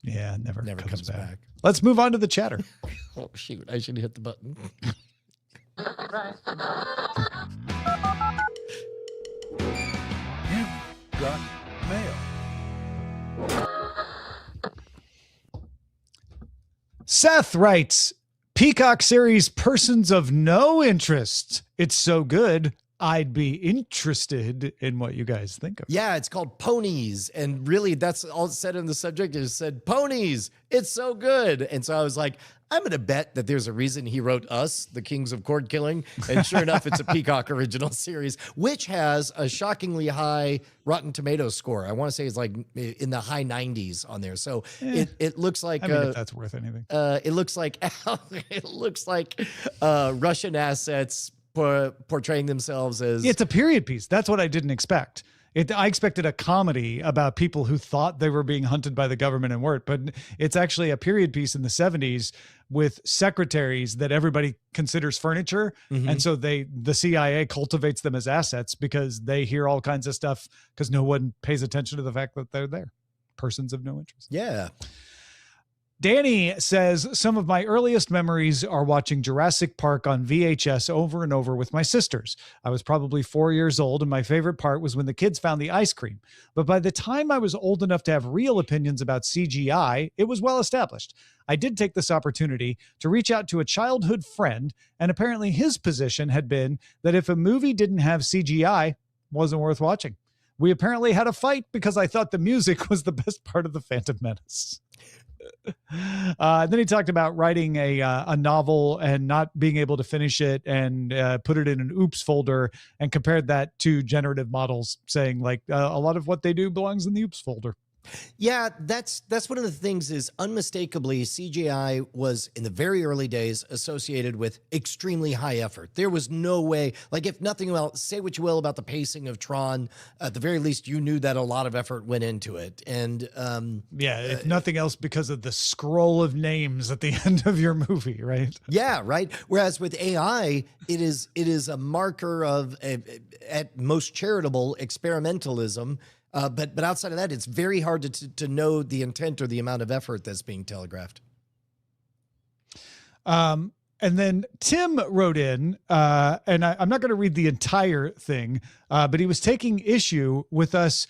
never comes back. back. Let's move on to the chatter. Oh, shoot. I should hit the button. You got mail. Seth writes, Peacock series Persons of No Interest. It's so good, I'd be interested in what you guys think of. Yeah, it's called Ponies. And really, that's all it said in the subject is said, Ponies. It's so good. And so I was like, I'm going to bet that there's a reason he wrote Us, the Kings of Cord Killing. And sure enough, it's a Peacock original series, which has a shockingly high Rotten Tomatoes score. I want to say it's like in the high 90s on there. So it looks like... if that's worth anything. It looks like Russian assets portraying themselves as... It's a period piece. That's what I didn't expect. I expected a comedy about people who thought they were being hunted by the government and weren't, but it's actually a period piece in the 70s with secretaries that everybody considers furniture. Mm-hmm. And so the CIA cultivates them as assets because they hear all kinds of stuff because no one pays attention to the fact that they're there. Persons of no interest. Yeah. Danny says, some of my earliest memories are watching Jurassic Park on VHS over and over with my sisters. I was probably 4 years old, and my favorite part was when the kids found the ice cream. But by the time I was old enough to have real opinions about CGI, it was well established. I did take this opportunity to reach out to a childhood friend, and apparently his position had been that if a movie didn't have CGI, it wasn't worth watching. We apparently had a fight because I thought the music was the best part of The Phantom Menace. Then he talked about writing a novel and not being able to finish it and put it in an oops folder and compared that to generative models saying like a lot of what they do belongs in the oops folder. Yeah, that's one of the things is unmistakably CGI was in the very early days associated with extremely high effort. There was no way, like if nothing else, say what you will about the pacing of Tron, at the very least you knew that a lot of effort went into it. And if nothing else because of the scroll of names at the end of your movie, right? Yeah, right. Whereas with AI, it is a marker of at most charitable experimentalism. But outside of that, it's very hard to know the intent or the amount of effort that's being telegraphed. And then Tim wrote in, and I'm not going to read the entire thing, but he was taking issue with us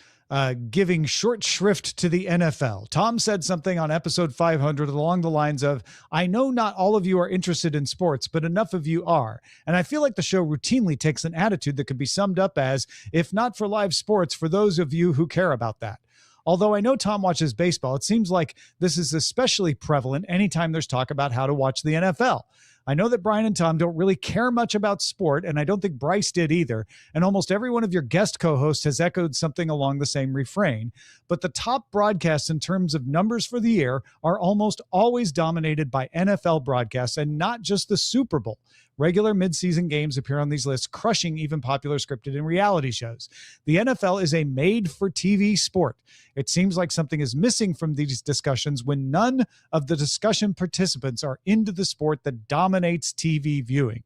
giving short shrift to the NFL. Tom said something on episode 500 along the lines of, I know not all of you are interested in sports, but enough of you are. And I feel like the show routinely takes an attitude that could be summed up as, if not for live sports, for those of you who care about that. Although I know Tom watches baseball, it seems like this is especially prevalent anytime there's talk about how to watch the NFL. I know that Brian and Tom don't really care much about sport, and I don't think Bryce did either. And almost every one of your guest co-hosts has echoed something along the same refrain. But the top broadcasts in terms of numbers for the year are almost always dominated by NFL broadcasts, and not just the Super Bowl. Regular midseason games appear on these lists, crushing even popular scripted and reality shows. The NFL is a made-for-TV sport. It seems like something is missing from these discussions when none of the discussion participants are into the sport that dominates TV viewing.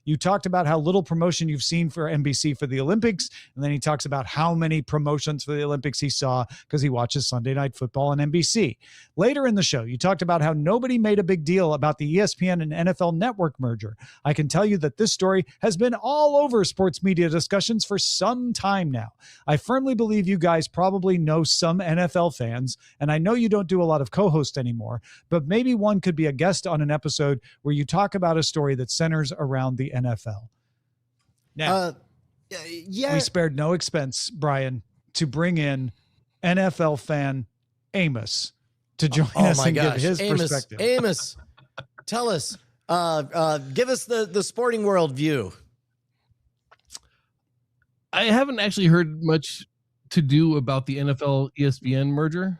You talked about how little promotion you've seen for NBC for the Olympics, and then he talks about how many promotions for the Olympics he saw because he watches Sunday Night Football on NBC. Later in the show, you talked about how nobody made a big deal about the ESPN and NFL network merger. I can tell you that this story has been all over sports media discussions for some time now. I firmly believe you guys probably know some NFL fans, and I know you don't do a lot of co-host anymore, but maybe one could be a guest on an episode where you talk about a story that centers around the NFL. Now, we spared no expense, Brian, to bring in NFL fan Amos to join us and give his perspective. Amos, tell us, give us the sporting world view. I haven't actually heard much to do about the NFL ESPN merger.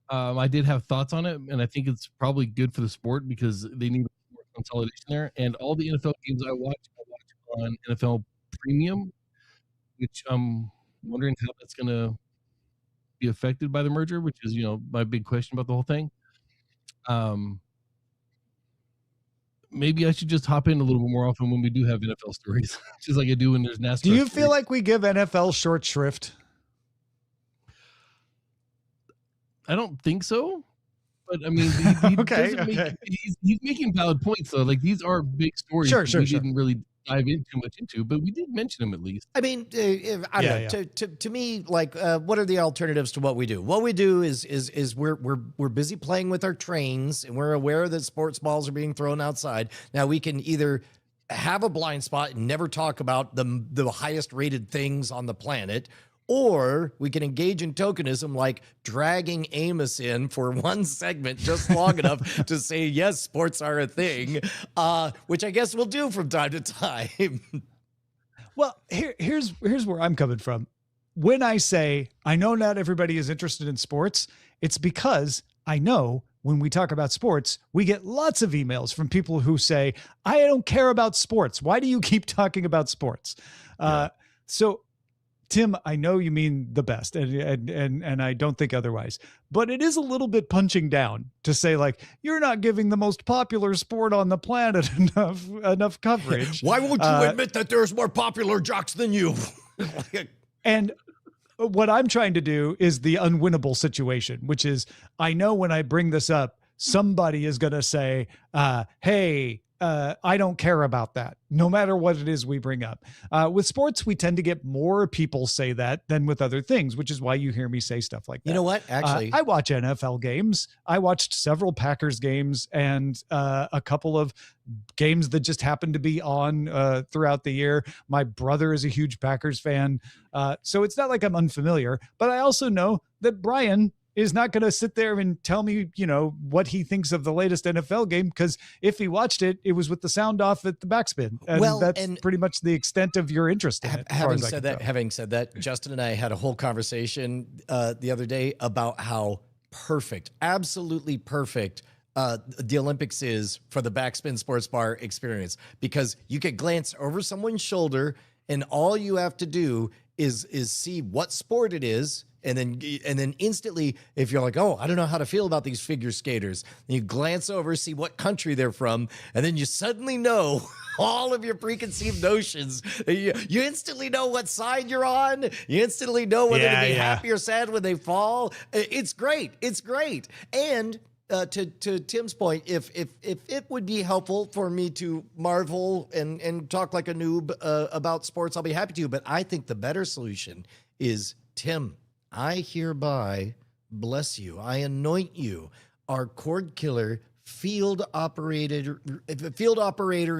I did have thoughts on it, and I think it's probably good for the sport because they need more consolidation there. And all the NFL games I watch on NFL Premium, which I'm wondering how that's going to be affected by the merger, which is, my big question about the whole thing. Maybe I should just hop in a little bit more often when we do have NFL stories, just like I do when there's NASCAR. Do you feel like we give NFL short shrift? I don't think so, but I mean, he's making valid points though. Like these are big stories. Sure. Didn't really dive in too much into, but we did mention them at least. I mean, I don't know. To me, like, what are the alternatives to what we do? What we do is we're busy playing with our trains, and we're aware that sports balls are being thrown outside. Now we can either have a blind spot and never talk about the highest rated things on the planet, or we can engage in tokenism, like dragging Amos in for one segment just long enough to say, yes, sports are a thing, which I guess we'll do from time to time. Well, here's where I'm coming from. When I say, I know not everybody is interested in sports, it's because I know when we talk about sports, we get lots of emails from people who say, I don't care about sports. Why do you keep talking about sports? So Tim, I know you mean the best, and I don't think otherwise, but it is a little bit punching down to say, like, you're not giving the most popular sport on the planet enough coverage. Why won't you admit that there's more popular jocks than you? And what I'm trying to do is the unwinnable situation, which is, I know when I bring this up, somebody is going to say, hey, I don't care about that, no matter what it is we bring up. With sports, we tend to get more people say that than with other things, which is why you hear me say stuff like that. You know what? Actually, I watch NFL games. I watched several Packers games and a couple of games that just happened to be on throughout the year. My brother is a huge Packers fan. So it's not like I'm unfamiliar, but I also know that Brian is not going to sit there and tell me, what he thinks of the latest NFL game, because if he watched it, it was with the sound off at the backspin. And that's pretty much the extent of your interest in it. Having said that, Justin and I had a whole conversation the other day about how perfect, absolutely perfect the Olympics is for the backspin sports bar experience, because you could glance over someone's shoulder and all you have to do is see what sport it is. And then instantly, if you're like, oh, I don't know how to feel about these figure skaters, and you glance over, see what country they're from, and then you suddenly know all of your preconceived notions. You instantly know what side you're on. You instantly know whether to be happy or sad when they fall. It's great. It's great. And to Tim's point, if it would be helpful for me to marvel and talk like a noob about sports, I'll be happy to. But I think the better solution is, Tim, I hereby bless you. I anoint you, our cord killer field operator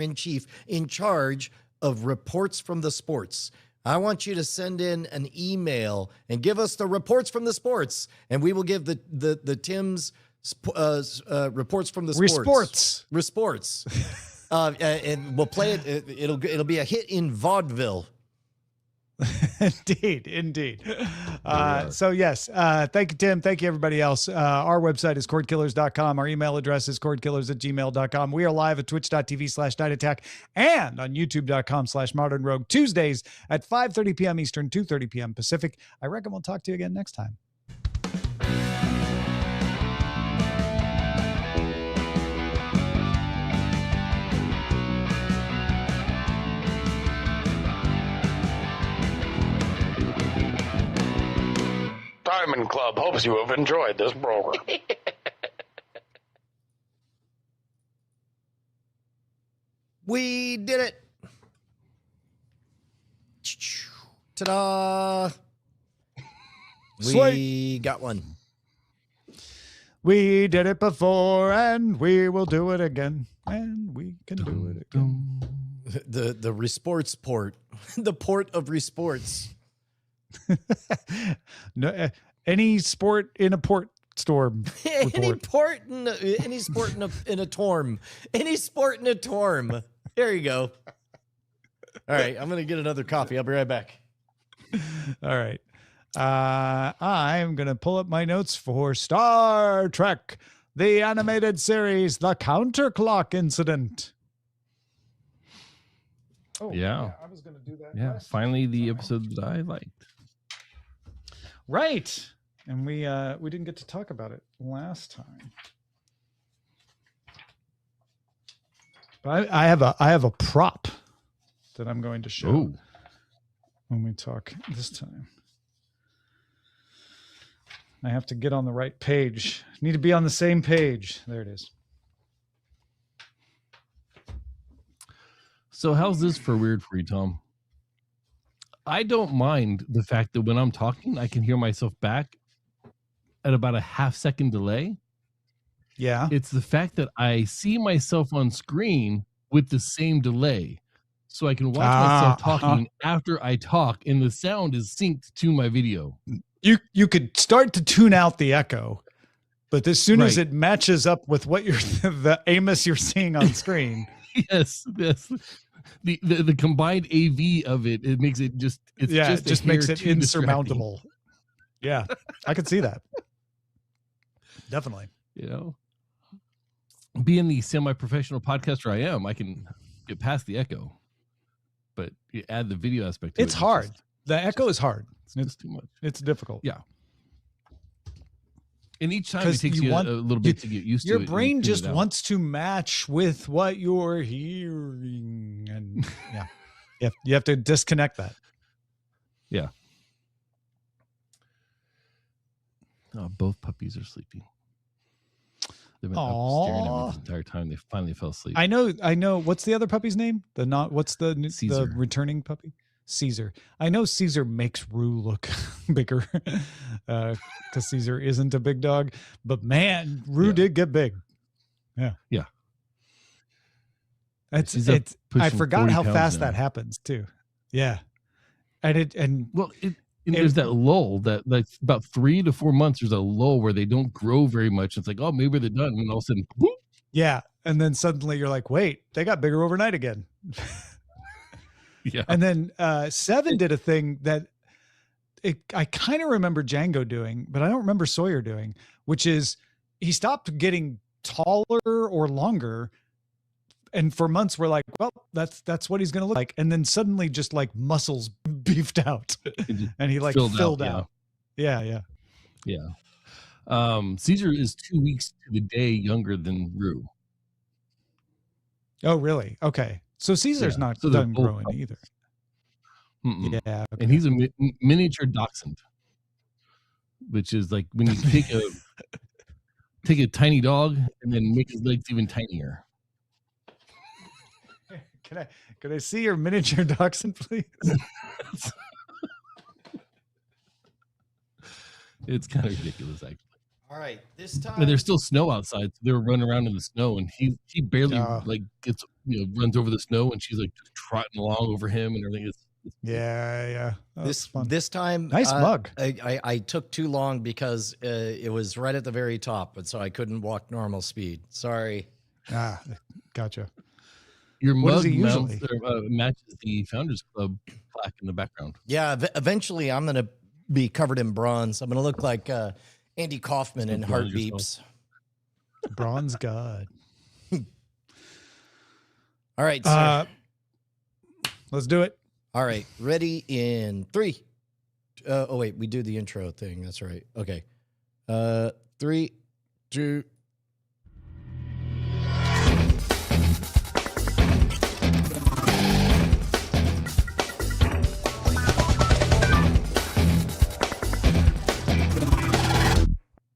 in chief in charge of reports from the sports. I want you to send in an email and give us the reports from the sports, and we will give the Tim's reports from the sports. Resports. And we'll play it. It'll be a hit in vaudeville. Indeed. So yes, thank you, Tim. Thank you, everybody else. Our website is cordkillers.com. Our email address is cordkillers@gmail.com. We are live at twitch.tv/Night Attack and on youtube.com/Modern Rogue Tuesdays at 5:30 p.m. Eastern, 2:30 p.m. Pacific. I reckon we'll talk to you again next time. Diamond Club hopes you have enjoyed this program. We did it. Ta-da. We got one. We did it before and we will do it again. And we can do it again. The Resports port. The port of Resports. No, any sport in a port storm. Any sport in a torm. Any sport in a torm. There you go. All right, I'm gonna get another coffee. I'll be right back. All right. I'm gonna pull up my notes for Star Trek, the animated series, The Counterclock Incident. Oh yeah, I was gonna do that. Yeah, finally the episode that I liked. Right. And we didn't get to talk about it last time. But I have a prop that I'm going to show when we talk this time. I have to get on the right page. Need to be on the same page. There it is. So how's this for weird for you, Tom? I don't mind the fact that when I'm talking, I can hear myself back at about a half-second delay. Yeah. It's the fact that I see myself on screen with the same delay. So I can watch myself talking after I talk, and the sound is synced to my video. You could start to tune out the echo, but as soon as it matches up with what the Amos you're seeing on screen. Yes. The combined AV of it makes it just makes it insurmountable. Yeah, I could see that. Definitely. You know, being the semi-professional podcaster I am, I can get past the echo, but you add the video aspect to it's hard. The echo is hard. It's too much. It's difficult. Yeah. And each time it takes you a little bit to get used to it. Your brain just wants to match with what you're hearing. And you have to disconnect that. Yeah. Oh, both puppies are sleeping. They've been up staring at me the entire time. They finally fell asleep. I know. What's the other puppy's name? What's the returning puppy? Caesar. I know Caesar makes Rue look bigger because Caesar isn't a big dog, but man, Rue did get big. Yeah. I forgot how fast that happens too. Yeah. And there's that lull that like about 3 to 4 months. There's a lull where they don't grow very much. It's like, oh, maybe they're done. And all of a sudden, whoop. Yeah. And then suddenly you're like, wait, they got bigger overnight again. Yeah. And then Seven did a thing that I kind of remember Django doing, but I don't remember Sawyer doing, which is he stopped getting taller or longer. And for months we're like, well, that's what he's going to look like. And then suddenly just like muscles beefed out and he like filled out. Yeah. Caesar is 2 weeks to the day younger than Rue. Oh, really? Okay. So Caesar's not done growing either. Mm-mm. Yeah. Okay. And he's a miniature dachshund, which is like when you take a tiny dog and then make his legs even tinier. Can I see your miniature dachshund, please? It's kind of ridiculous, actually. All right, this time. But there's still snow outside, so they were running around in the snow, and he barely like gets runs over the snow, and she's like just trotting along over him and everything. It's Yeah. Oh, this time, nice mug. I took too long because it was right at the very top, and so I couldn't walk normal speed. Sorry. Gotcha. Your What mug is it usually? matches the Founders Club plaque in the background. Yeah, eventually I'm gonna be covered in bronze. I'm gonna look like Andy Kaufman in Bronze Heartbeeps. Bronze God. All right, sir. Let's do it. All right, ready in 3. Oh wait, we do the intro thing. That's right. Okay. 3, 2.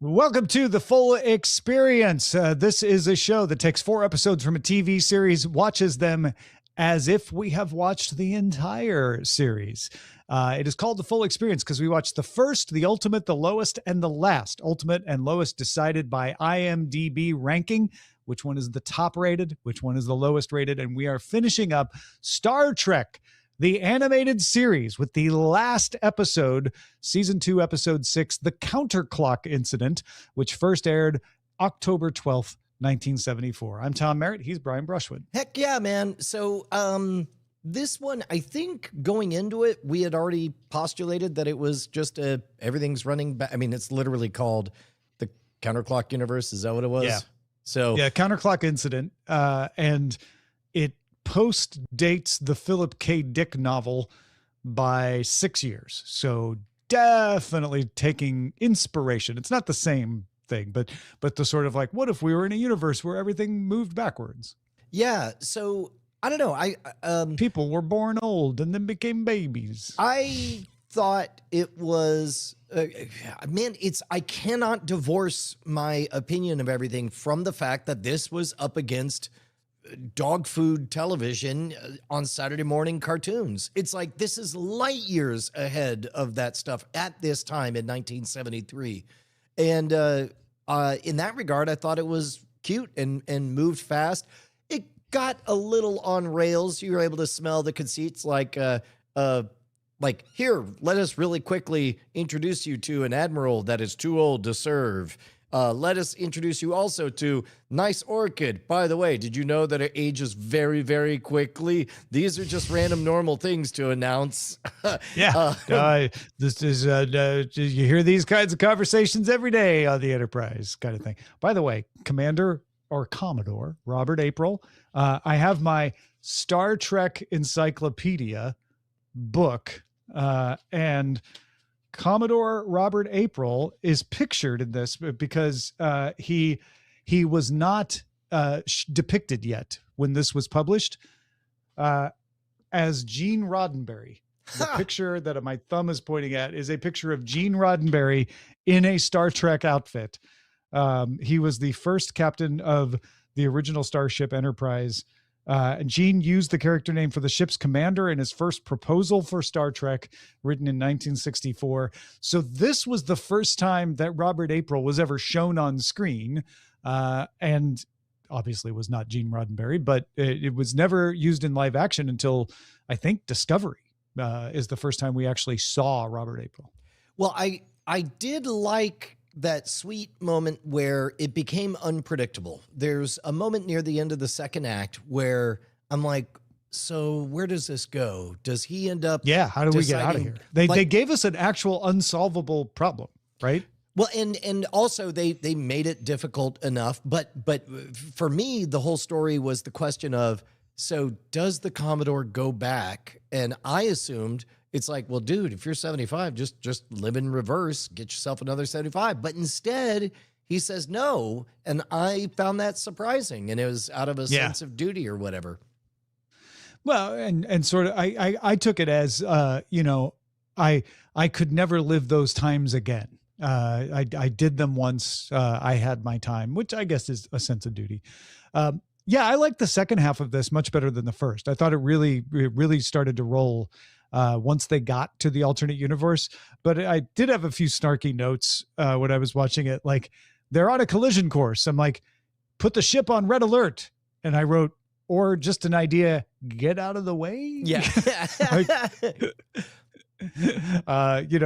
Welcome to The Full Experience. This is a show that takes 4 episodes from a TV series, watches them as if we have watched the entire series. It is called The Full Experience because we watched the first, the ultimate, the lowest, and the last. Ultimate and lowest decided by IMDb ranking. Which one is the top rated? Which one is the lowest rated? And we are finishing up Star Trek, the animated series, with the last episode, season 2, episode 6, The Counterclock Incident, which first aired October 12th, 1974. I'm Tom Merritt. He's Brian Brushwood. Heck yeah, man. So this one, I think going into it, we had already postulated that it was just everything's running back. I mean, it's literally called the Counterclock Universe. Is that what it was? Yeah. So yeah, Counterclock Incident. And it post dates the Philip K. Dick novel by 6 years. So definitely taking inspiration. It's not the same thing, but the sort of like, what if we were in a universe where everything moved backwards? Yeah. So I don't know. People were born old and then became babies. I thought it was, man, I cannot divorce my opinion of everything from the fact that this was up against dog food television on Saturday morning cartoons. It's like, this is light years ahead of that stuff at this time in 1973. And in that regard, I thought it was cute and moved fast. It got a little on rails. You were able to smell the conceits like, here, let us really quickly introduce you to an admiral that is too old to serve. Let us introduce you also to Nice Orchid. By the way, did you know that it ages very, very quickly? These are just random normal things to announce. Yeah. This is, you hear these kinds of conversations every day on the Enterprise kind of thing. By the way, Commander or Commodore Robert April, I have my Star Trek Encyclopedia book, and Commodore Robert April is pictured in this because he was not depicted yet when this was published as Gene Roddenberry. The picture that my thumb is pointing at is a picture of Gene Roddenberry in a Star Trek outfit. He was the first captain of the original Starship Enterprise. And Gene used the character name for the ship's commander in his first proposal for Star Trek, written in 1964. So this was the first time that Robert April was ever shown on screen, and obviously was not Gene Roddenberry, but it was never used in live action until, I think, Discovery is the first time we actually saw Robert April. Well, I did like that sweet moment where it became unpredictable. There's a moment near the end of the second act where I'm like, so where does this go? Does he end up? Yeah. How do we get out of here? They gave us an actual unsolvable problem, right? Well, and also they made it difficult enough, but for me, the whole story was the question of, so does the Commodore go back? And I assumed it's like, well, dude, if you're 75, just live in reverse, get yourself another 75. But instead, he says no. And I found that surprising. And it was out of a sense of duty or whatever. Well, and sort of, I took it as, I could never live those times again. I did them once. I had my time, which I guess is a sense of duty. Yeah, I like the second half of this much better than the first. I thought it really started to roll once they got to the alternate universe. But I did have a few snarky notes when I was watching it. Like, they're on a collision course. I'm like, put the ship on red alert. And I wrote, or just an idea, get out of the way. Yeah.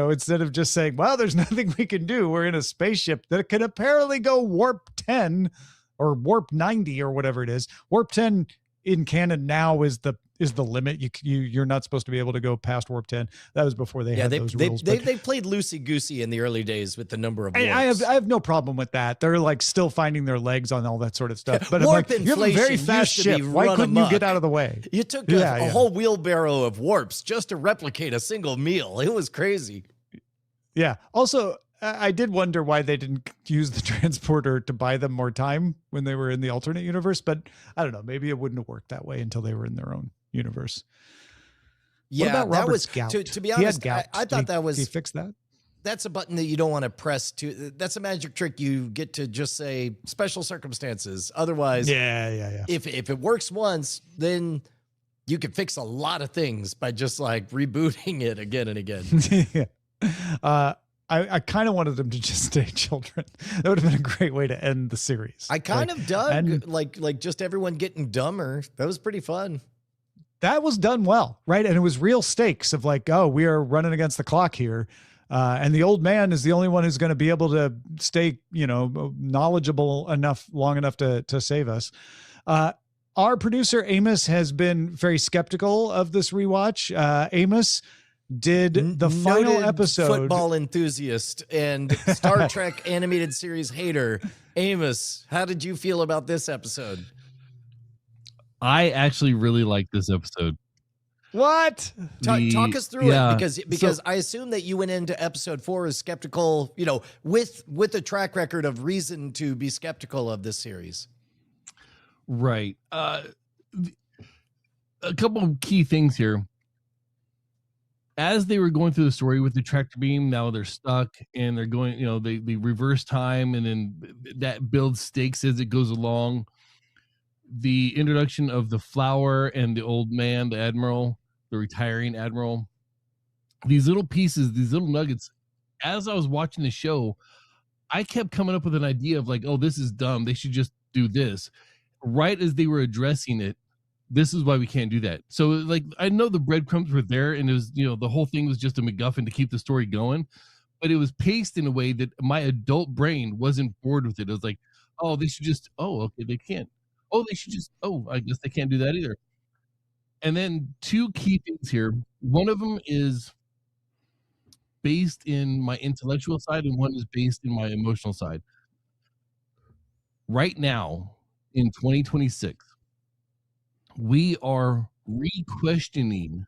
Instead of just saying, well, there's nothing we can do. We're in a spaceship that can apparently go warp 10 or warp 90 or whatever it is. Warp 10 in canon now is the limit. You're not supposed to be able to go past warp 10. That was before they had those rules. They played loosey-goosey in the early days with the number of warps. I have no problem with that. They're like still finding their legs on all that sort of stuff. But Warp I'm like, you have a very fast ship. Why couldn't you get out of the way? You took a whole wheelbarrow of warps just to replicate a single meal. It was crazy. Yeah. Also, I did wonder why they didn't use the transporter to buy them more time when they were in the alternate universe. But I don't know. Maybe it wouldn't have worked that way until they were in their own universe. Yeah, what about that Robert's was gout? to be honest. I thought that was. Did he fix that? That's a button that you don't want to press to. That's a magic trick. You get to just say special circumstances. Otherwise, yeah. If it works once, then you can fix a lot of things by just like rebooting it again and again. Yeah. I kind of wanted them to just stay children. That would have been a great way to end the series. I kind of dug like just everyone getting dumber. That was pretty fun. That was done well, right? And it was real stakes of like, oh, we are running against the clock here. And the old man is the only one who's going to be able to stay, knowledgeable enough, long enough to save us. Our producer, Amos, has been very skeptical of this rewatch. Amos did the final Noted episode. Football enthusiast and Star Trek animated series hater. Amos, how did you feel about this episode? I actually really like this episode. What? Talk us through it because I assume that you went into episode 4 as skeptical, with a track record of reason to be skeptical of this series. Right. A couple of key things here. As they were going through the story with the tractor beam, now they're stuck and they're going, they reverse time, and then that builds stakes as it goes along. The introduction of the flower and the old man, the admiral, the retiring admiral, these little pieces, these little nuggets. As I was watching the show, I kept coming up with an idea of like, oh, this is dumb. They should just do this. Right as they were addressing it, this is why we can't do that. So like, I know the breadcrumbs were there and it was, the whole thing was just a MacGuffin to keep the story going, but it was paced in a way that my adult brain wasn't bored with it. It was like, oh, they should just, okay, they can't. Oh, they should just, I guess they can't do that either. And then two key things here. One of them is based in my intellectual side and one is based in my emotional side. Right now in 2026, we are re-questioning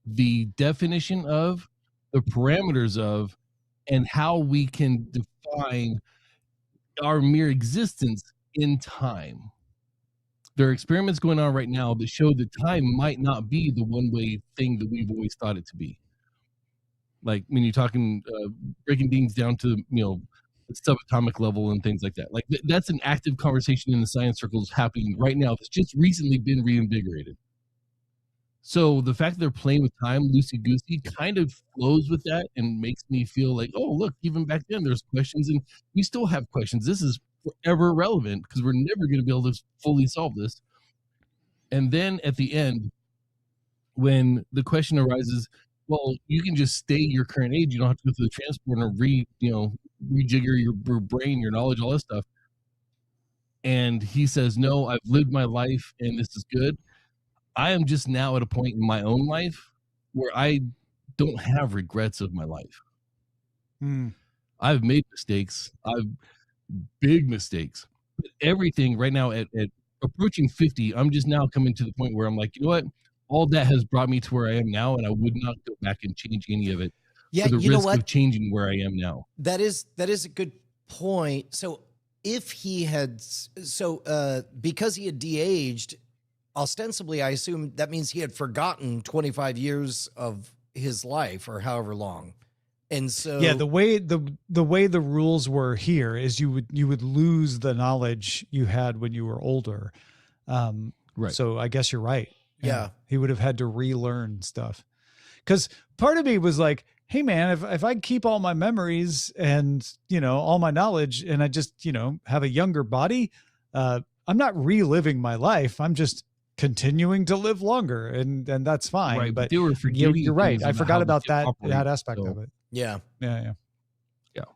the definition of, the parameters of, and how we can define our mere existence in time. There are experiments going on right now that show that time might not be the one-way thing that we've always thought it to be. Like when you're talking breaking things down to the subatomic level and things like that. Like that's an active conversation in the science circles happening right now that's just recently been reinvigorated. So the fact that they're playing with time loosey-goosey kind of flows with that and makes me feel like, oh, look, even back then there's questions and we still have questions. This is forever relevant because we're never going to be able to fully solve this. And then at the end, when the question arises, well, you can just stay your current age. You don't have to go through the transporter and rejigger your brain, your knowledge, all that stuff. And he says, no, I've lived my life and this is good. I am just now at a point in my own life where I don't have regrets of my life. I've made mistakes. Big mistakes. But everything right now at approaching 50, I'm just now coming to the point where I'm like, you know what? All that has brought me to where I am now, and I would not go back and change any of it. Yeah, for the risk of changing where I am now. That is a good point. So if he had, because he had de-aged, ostensibly, I assume that means he had forgotten 25 years of his life or however long. And so yeah, the way the rules were here is you would lose the knowledge you had when you were older. Right. So I guess you're right. Yeah. He would have had to relearn stuff. because part of me was like, hey man, if I keep all my memories and, all my knowledge and I just, have a younger body, I'm not reliving my life. I'm just continuing to live longer and that's fine. Right, but they were forgetting you're right. things I about forgot how the about ship that operates, aspect so- of it. Yeah. Yeah.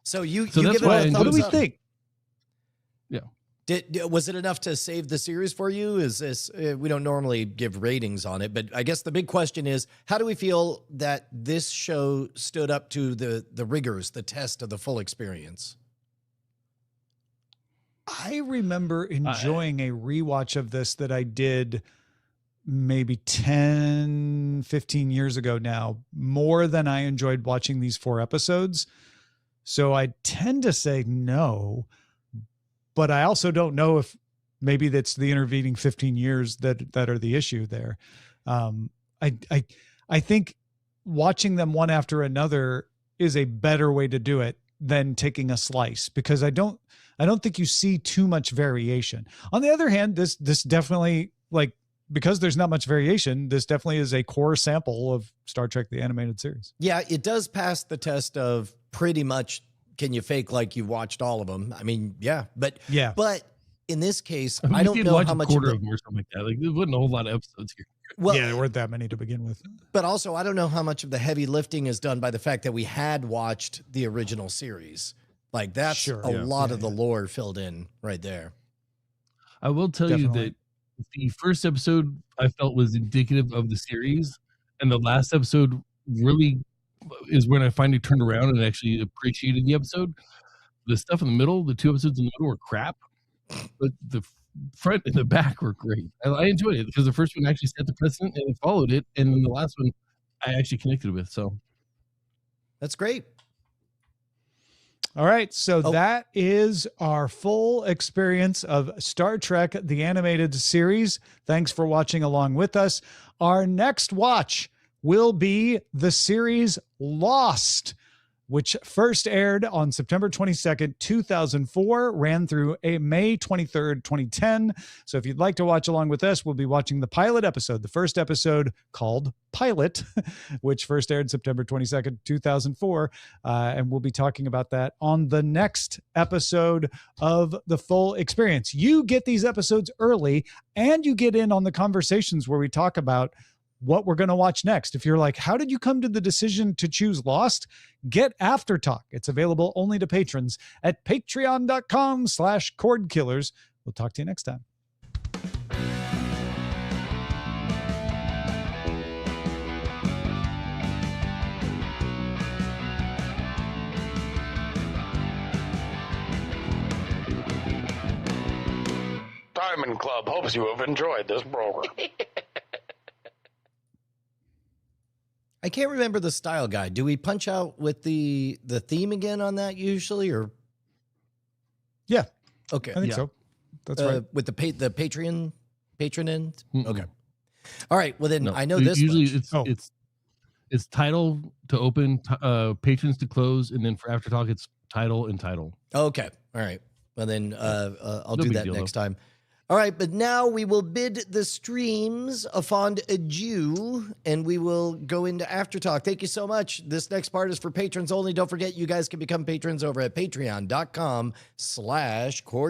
So you So give that's it why I a enjoyed What do we thumbs up. think? Was it enough to save the series for you? Is this, we don't normally give ratings on it, but I guess the big question is, how do we feel that this show stood up to the rigors, the test of the full experience? I remember enjoying a rewatch of this that I did maybe 10, 15 years ago now, more than I enjoyed watching these 4 episodes. So I tend to say no, but I also don't know if maybe that's the intervening 15 years that are the issue there. I think watching them one after another is a better way to do it than taking a slice, because I don't think you see too much variation. On the other hand, this definitely, because there's not much variation, this definitely is a core sample of Star Trek, the animated series. Yeah, it does pass the test of pretty much, can you fake like you watched all of them? I mean, yeah, but in this case, I We don't did know watch how a much quarter of of them or something like that. Like, there wasn't a whole lot of episodes here. well, Yeah, there weren't that many to begin with. but also I don't know how much of the heavy lifting is done by the fact that we had watched the original series. Like that's Sure, a yeah. lot Yeah, of the lore filled in right there. I will tell Definitely. you that the first episode I felt was indicative of the series, and the last episode really is when I finally turned around and actually appreciated the episode. The stuff in the middle, the 2 episodes in the middle were crap, but the front and the back were great. I enjoyed it because the first one actually set the precedent and it followed it, and then the last one I actually connected with. So That's great. All right, so that is our full experience of Star Trek, the animated series. Thanks for watching along with us. Our next watch will be the series Lost, which first aired on September 22nd, 2004, ran through May 23rd, 2010. So if you'd like to watch along with us, we'll be watching the pilot episode, the first episode called Pilot, which first aired September 22nd, 2004. And we'll be talking about that on the next episode of the full experience. You get these episodes early and you get in on the conversations where we talk about what we're going to watch next. If you're like, how did you come to the decision to choose Lost? Get After Talk. It's available only to patrons at patreon.com/Cordkillers. We'll talk to you next time. Diamond Club hopes you have enjoyed this program. I can't remember the style guide. Do we punch out with the theme again on that usually, or? Yeah, Okay. I think so. That's right. With the patron end. Mm-mm. Okay. All right. Well, then no, I know this. usually much. it's title to open, patrons to close, and then for After Talk it's title and title. Okay. All right. Well, then I'll No do big that deal, next time. All right. But now we will bid the streams a fond adieu, and we will go into After Talk. Thank you so much. This next part is for patrons only. Don't forget, you guys can become patrons over at patreon.com/Cord.